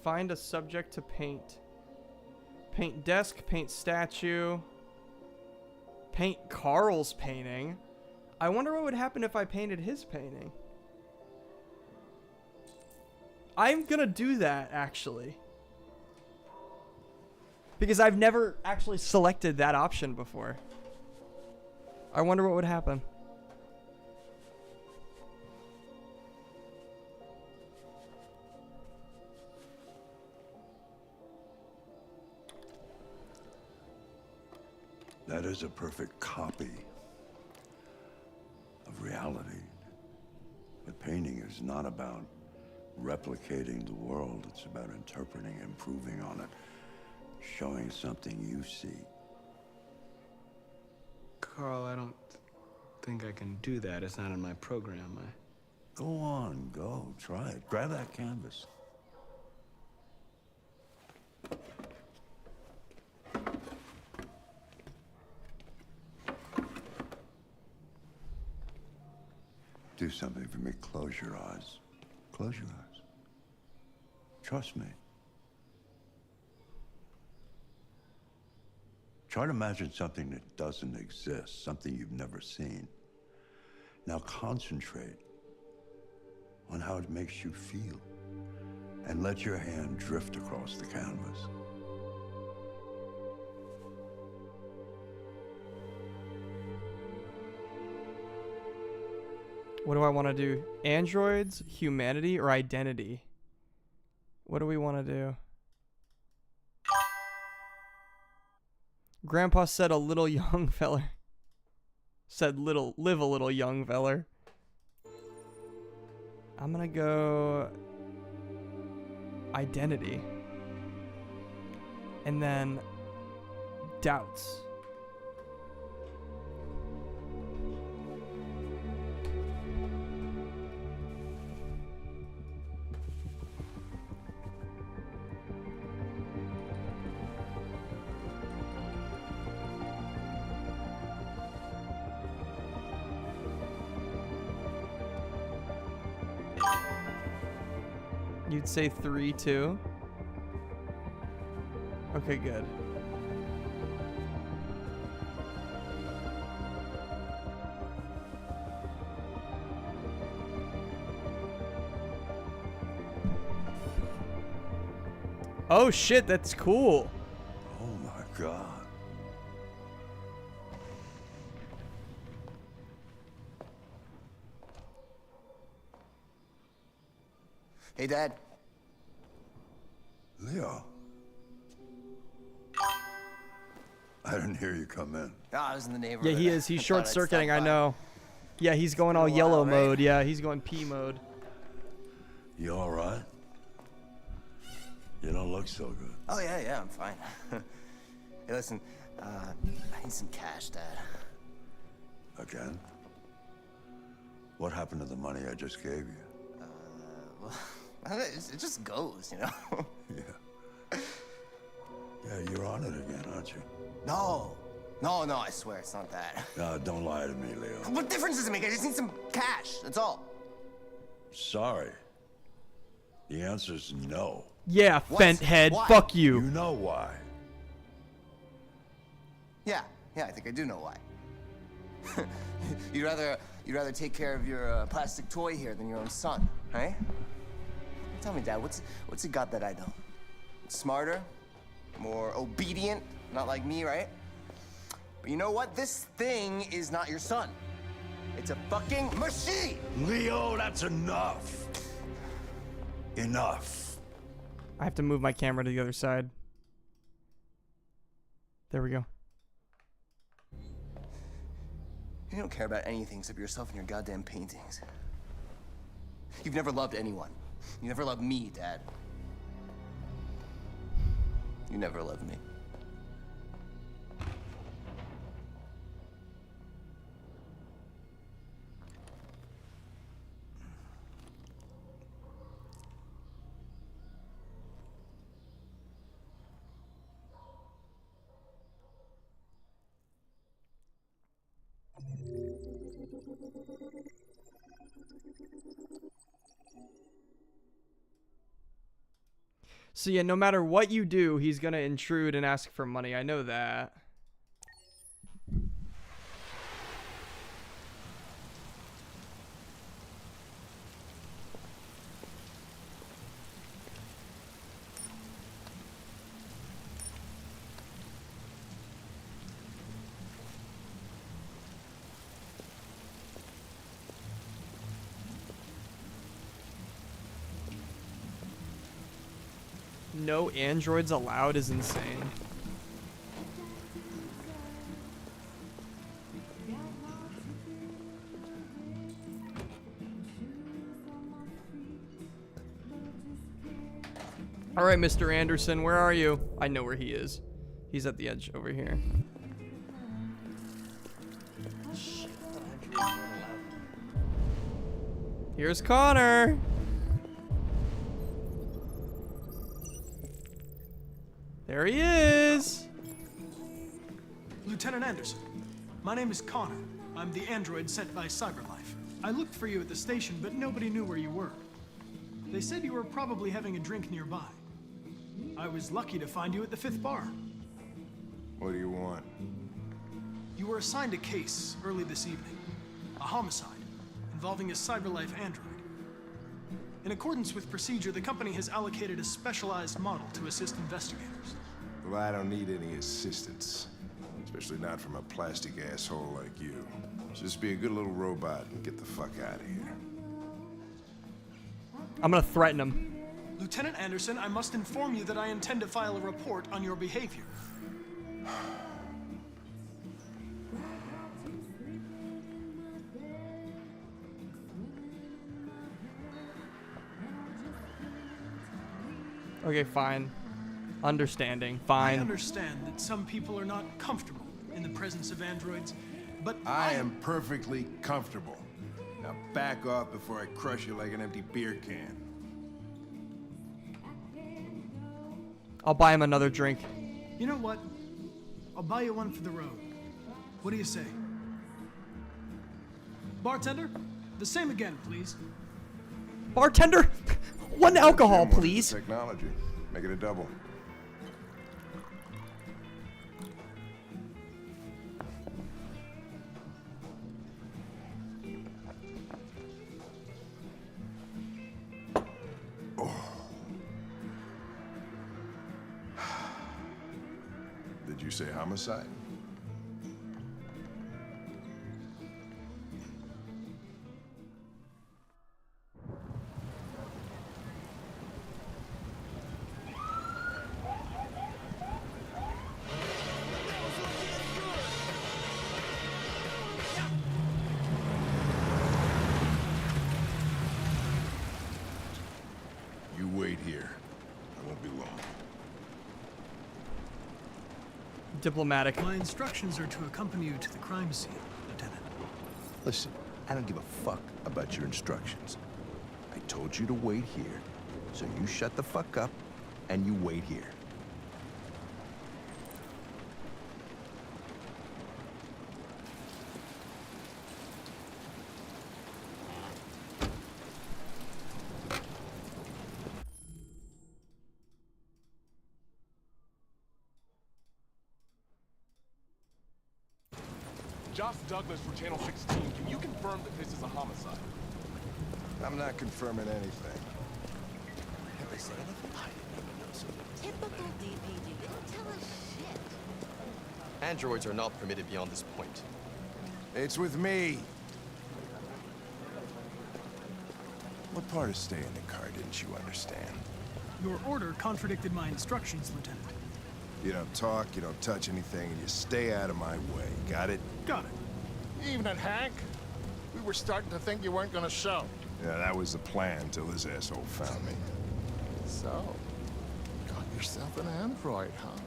Find a subject to paint. Paint desk, paint statue. Paint Carl's painting. I wonder what would happen if I painted his painting. I'm gonna do that, actually. Because I've never actually selected that option before. I wonder what would happen. That is a perfect copy of reality. But painting is not about replicating the world. It's about interpreting, improving on it, showing something you see. Carl, I don't think I can do that. It's not in my program. Go on, go. Try it. Grab that canvas. Do something for me. Close your eyes. Close your eyes. Trust me. Try to imagine something that doesn't exist, something you've never seen. Now concentrate on how it makes you feel, and let your hand drift across the canvas. What do I want to do? Androids, humanity, or identity? What do we want to do? Grandpa said a little young feller. Said live a little young feller. I'm gonna go identity. And then doubts. You'd say 3 too? Okay, good. Oh shit, that's cool. Oh my God. Hey, Dad. Leo. I didn't hear you come in. Oh, I was in the neighborhood. Yeah, he is. He's I thought short I'd circuiting, stop I by. know. Yeah, he's going all been a yellow while, right? mode. Yeah, he's going P mode. You all right? You don't look so good. Oh, yeah, I'm fine. Hey, listen, I need some cash, Dad. Again? What happened to the money I just gave you? Well, it just goes, you know? Yeah. Yeah, you're on it again, aren't you? No, I swear it's not that. No, don't lie to me, Leo. What difference does it make? I just need some cash, that's all. Sorry. The answer's no. Yeah, What? Fenthead, Why? fuck You you. know why. Yeah, I think I do know why. you'd rather take care of your plastic toy here than your own son, right? Tell me, Dad, what's it got that I don't? Smarter, more obedient, not like me, right? But you know what? This thing is not your son. It's a fucking machine. Leo, that's enough. Enough. I have to move my camera to the other side. There we go. You don't care about anything except yourself and your goddamn paintings. You've never loved anyone. You never loved me, Dad. You never loved me. So yeah, no matter what you do, he's gonna intrude and ask for money. I know that. No androids allowed is insane. All right, Mr. Anderson, where are you? I know where he is. He's at the edge over here. Here's Connor. There he is. Lieutenant Anderson, my name is Connor. I'm the android sent by CyberLife. I looked for you at the station, but nobody knew where you were. They said you were probably having a drink nearby. I was lucky to find you at the 5th bar. What do you want? You were assigned a case early this evening. A homicide involving a CyberLife android. In accordance with procedure, the company has allocated a specialized model to assist investigators. Well, I don't need any assistance. Especially not from a plastic asshole like you. Just be a good little robot and get the fuck out of here. I'm gonna threaten him. Lieutenant Anderson, I must inform you that I intend to file a report on your behavior. Okay, fine. Understanding. I Fine. understand that some people are not comfortable in the presence of androids, but I am perfectly comfortable. Now back off before I crush you like an empty beer can. I'll buy him another drink. You know what? I'll buy you one for the road. What do you say? Bartender, the same again, please. Bartender, one alcohol, Jim wanted please. the technology. Make it a double. Did you say homicide? You wait here. I won't be long. Diplomatic. My instructions are to accompany you to the crime scene, Lieutenant. Listen, I don't give a fuck about your instructions. I told you to wait here, so you shut the fuck up and you wait here. Josh Douglas for Channel 16. Can you confirm that this is a homicide? I'm not confirming anything. Typical DPD. They don't tell us shit. Androids are not permitted beyond this point. It's with me. What part of staying in the car didn't you understand? Your order contradicted my instructions, Lieutenant. You don't talk, you don't touch anything, and you stay out of my way. Got it? Got it. Evening, Hank. We were starting to think you weren't gonna show. Yeah, that was the plan until this asshole found me. So, got yourself an android, huh?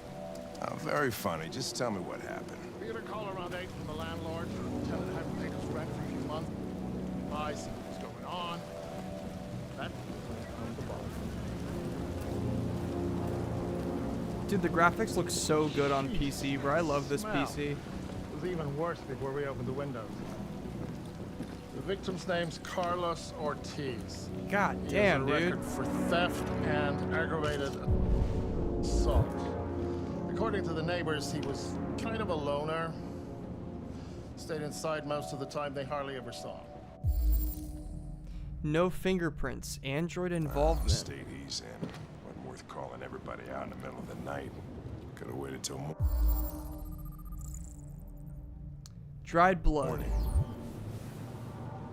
Oh, very funny. Just tell me what happened. We get a call around 8 from the landlord. Tell him to have him take us rent for a few months. I see what's going on. That on the bottom. Dude, the graphics look so good on PC, bro. I love this Smell. PC. It was even worse before we opened the windows. The victim's name's Carlos Ortiz. God He damn, has a dude. record for theft and aggravated assault. According to the neighbors, he was kind of a loner. Stayed inside most of the time. They hardly ever saw him. No fingerprints. Android involvement. State he's in. Wasn't worth calling everybody out in the middle of the night. Could have waited till morning. Dried blood.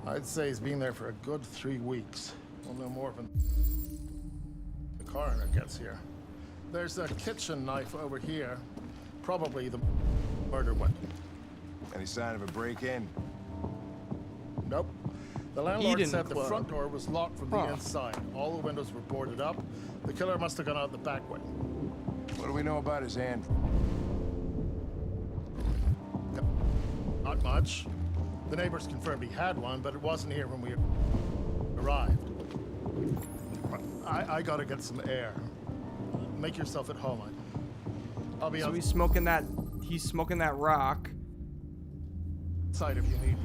I'd say he's been there for a good 3 weeks. We'll know more when the coroner gets here. There's a kitchen knife over here. Probably the murder weapon. Any sign of a break-in? Nope. The landlord Eden said the Club. front door was locked from the inside. All the windows were boarded up. The killer must have gone out the back way. What do we know about his hand? Not much. The neighbors confirmed he had one, but it wasn't here when we arrived. I gotta get some air. Make yourself at home. I'll be So on he's smoking that. He's smoking that rock. side if you need me.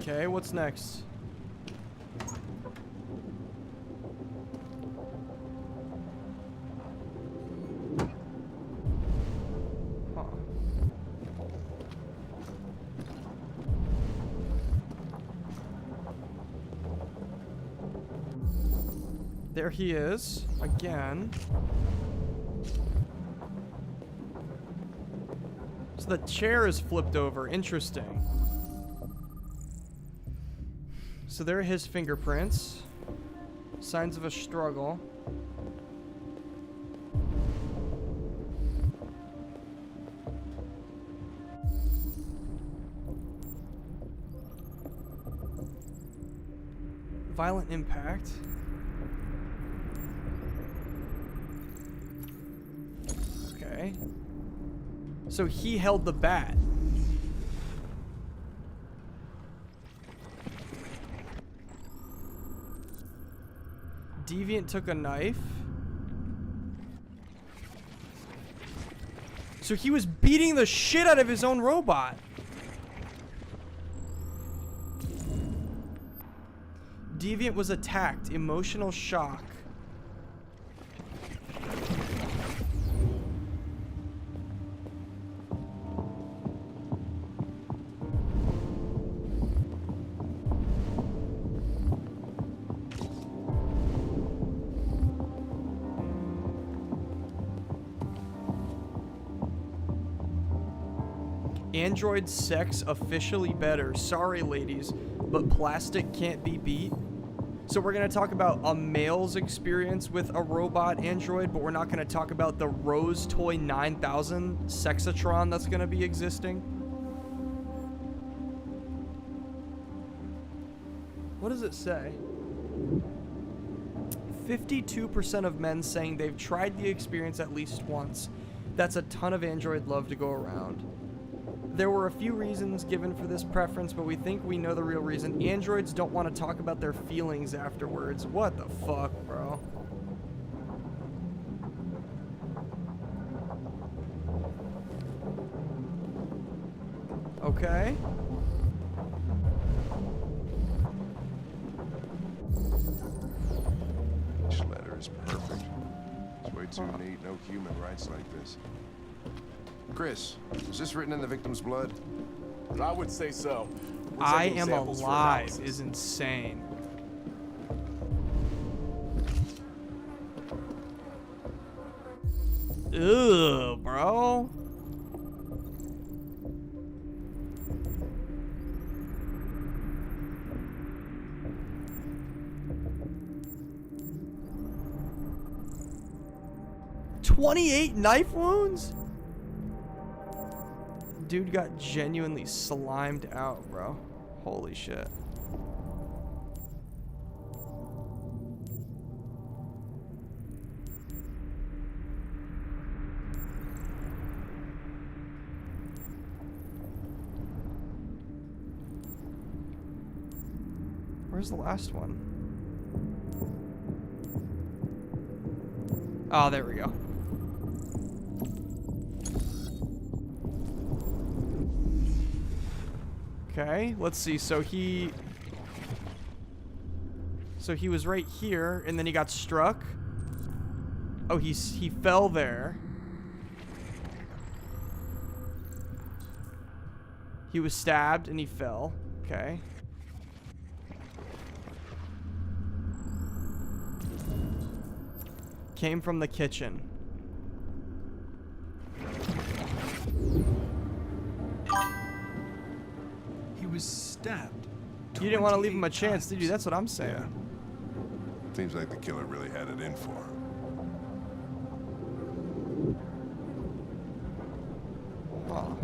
Okay, what's next? Huh. There he is, again. So the chair is flipped over. Interesting. So there are his fingerprints. Signs of a struggle. Violent impact. Okay. So he held the bat. Deviant took a knife. So he was beating the shit out of his own robot. Deviant was attacked. Emotional shock. Android sex officially better. Sorry, ladies, but plastic can't be beat. So we're going to talk about a male's experience with a robot android, but we're not going to talk about the Rose Toy 9000 Sexatron that's going to be existing. What does it say? 52% of men saying they've tried the experience at least once. That's a ton of android love to go around. There were a few reasons given for this preference, but we think we know the real reason. Androids don't want to talk about their feelings afterwards. What the fuck, bro? Okay. Each letter is perfect. It's way too neat. No human writes like this. Chris, was this written in the victim's blood? I would say so. I am alive is insane. Ugh, bro. "28 knife wounds?" Dude got genuinely slimed out, bro. Holy shit. Where's the last one? Oh, there we go. Okay, let's see. So he was right here, and then he got struck. Oh, he fell there. He was stabbed, and he fell. Okay. Came from the kitchen. He was stabbed. You didn't want to leave him a chance, did you? That's what I'm saying. Yeah. Seems like the killer really had it in for him. Wow.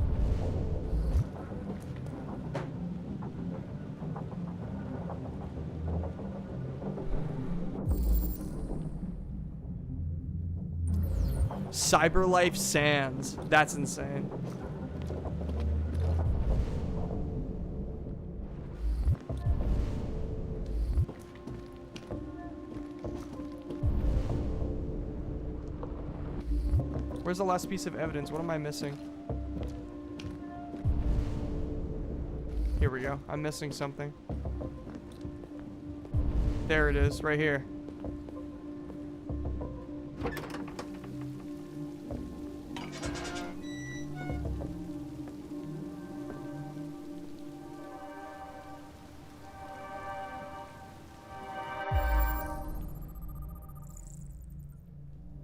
Cyberlife Sands. That's insane. Where's the last piece of evidence? What am I missing? Here we go. I'm missing something. There it is, right here.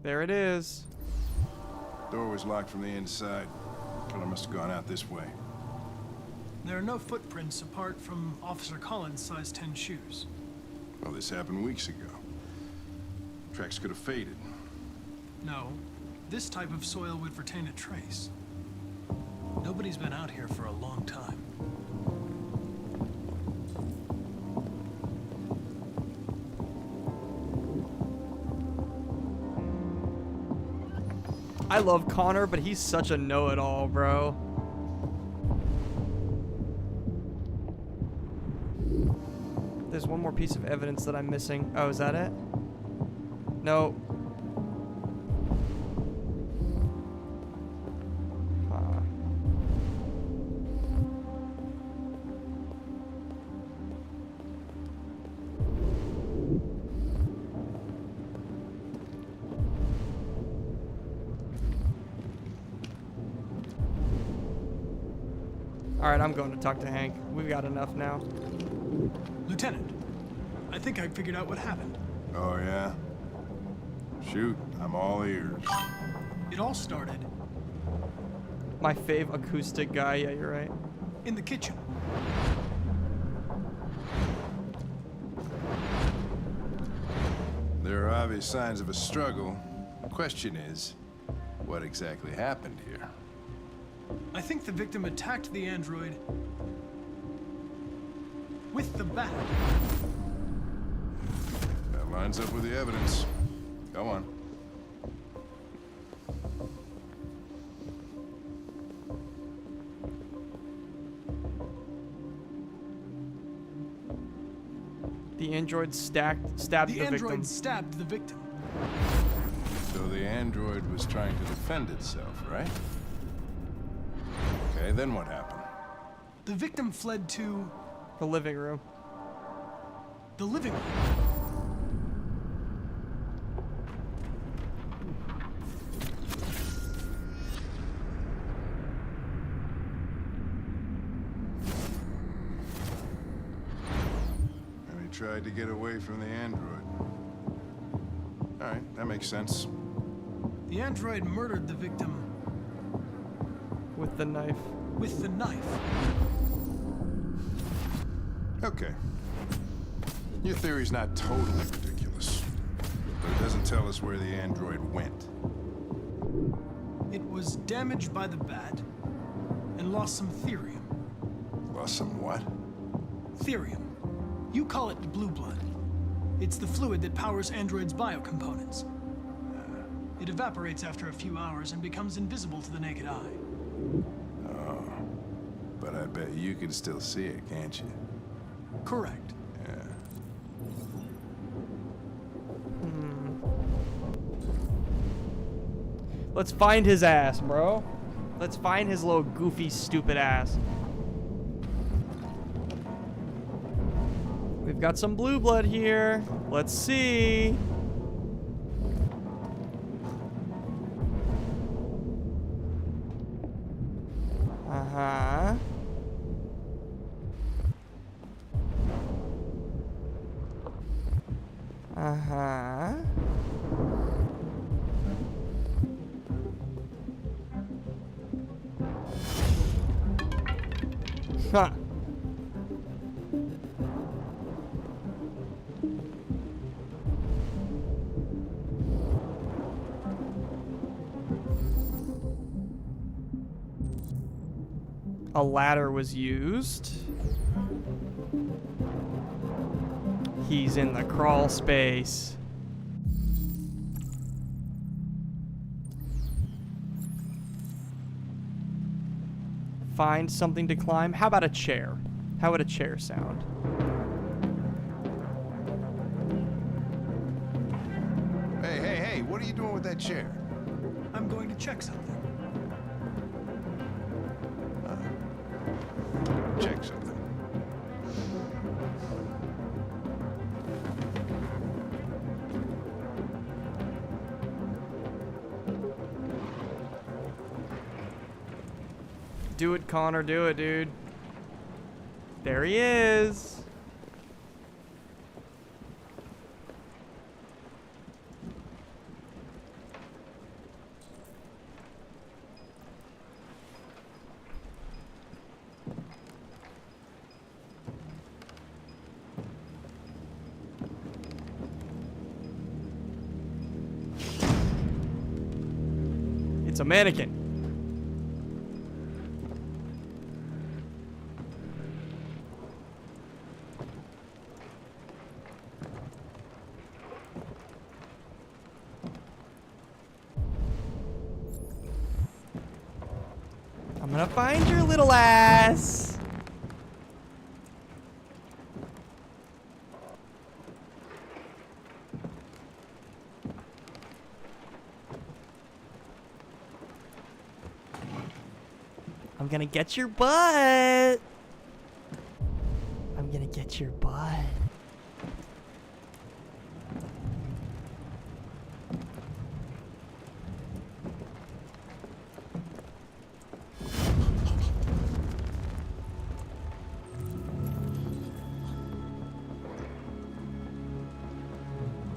There it is. Door was locked from the inside. Killer must have gone out this way. There are no footprints apart from Officer Collins' size 10 shoes. Well, this happened weeks ago. Tracks could have faded. No, this type of soil would retain a trace. Nobody's been out here for a long time. I love Connor, but he's such a know-it-all, bro. There's one more piece of evidence that I'm missing. Oh, is that it? No. Alright, I'm going to talk to Hank. We've got enough now. Lieutenant, I think I figured out what happened. Oh, yeah? Shoot, I'm all ears. It all started My fave acoustic guy. Yeah, you're right. in the kitchen. There are obvious signs of a struggle. The question is, what exactly happened here? I think the victim attacked the android with the bat. That lines up with the evidence. Go on. The android stabbed the victim. The android stabbed the victim. So the android was trying to defend itself, right? Okay, then what happened? The victim fled to the living room. The living room. And he tried to get away from the android. All right, that makes sense. The android murdered the victim with the knife. With the knife. Okay. Your theory's not totally ridiculous, but it doesn't tell us where the android went. It was damaged by the bat and lost some therium. Lost some what? Therium. You call it blue blood. It's the fluid that powers androids' biocomponents. It evaporates after a few hours and becomes invisible to the naked eye. Oh, but I bet you can still see it, can't you? Correct. Yeah. Let's find his ass, bro. Let's find his little goofy, stupid ass. We've got some blue blood here. Let's see. Uh-huh. Uh-huh. Huh. A ladder was used. He's in the crawl space. Find something to climb. How about a chair? How would a chair sound? Hey, hey, hey, what are you doing with that chair? I'm going to check something. Check something. Do it, Connor. Do it, dude. There he is. It's a mannequin. I'm gonna find your little ass. I'm gonna get your butt. I'm gonna get your butt.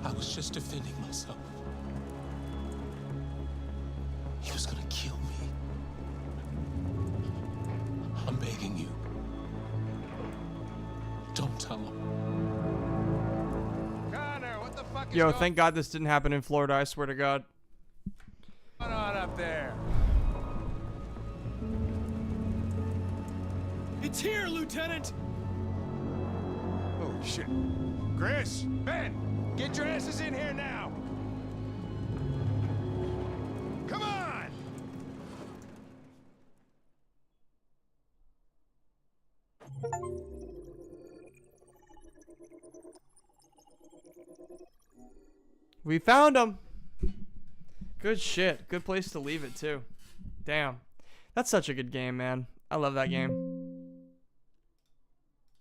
I was just defending myself. He was gonna kill me. I'm begging you. Don't tell him. Connor, what the fuck is Yo, going thank God this didn't happen in Florida, I swear to God. on up there? It's here, Lieutenant! Oh, shit. Chris, Ben, get your asses in here now. Come on! We found him. Good shit. Good place to leave it, too. Damn. That's such a good game, man. I love that game.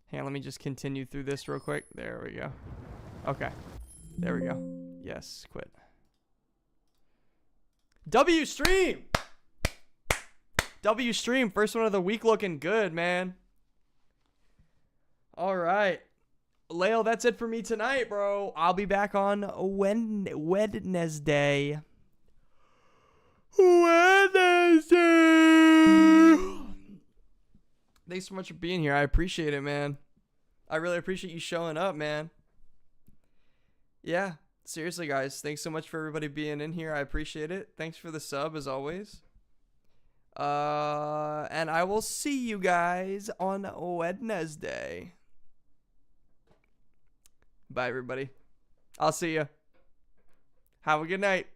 Hang on, let me just continue through this real quick. There we go. Okay. There we go. Yes, quit. W stream! W stream, first one of the week looking good, man. All right. Lael, that's it for me tonight, bro. I'll be back on Wednesday. Thanks so much for being here. I appreciate it, man. I really appreciate you showing up, man. Yeah, seriously, guys. Thanks so much for everybody being in here. I appreciate it. Thanks for the sub, as always. And I will see you guys on Wednesday. Bye, everybody. I'll see you. Have a good night.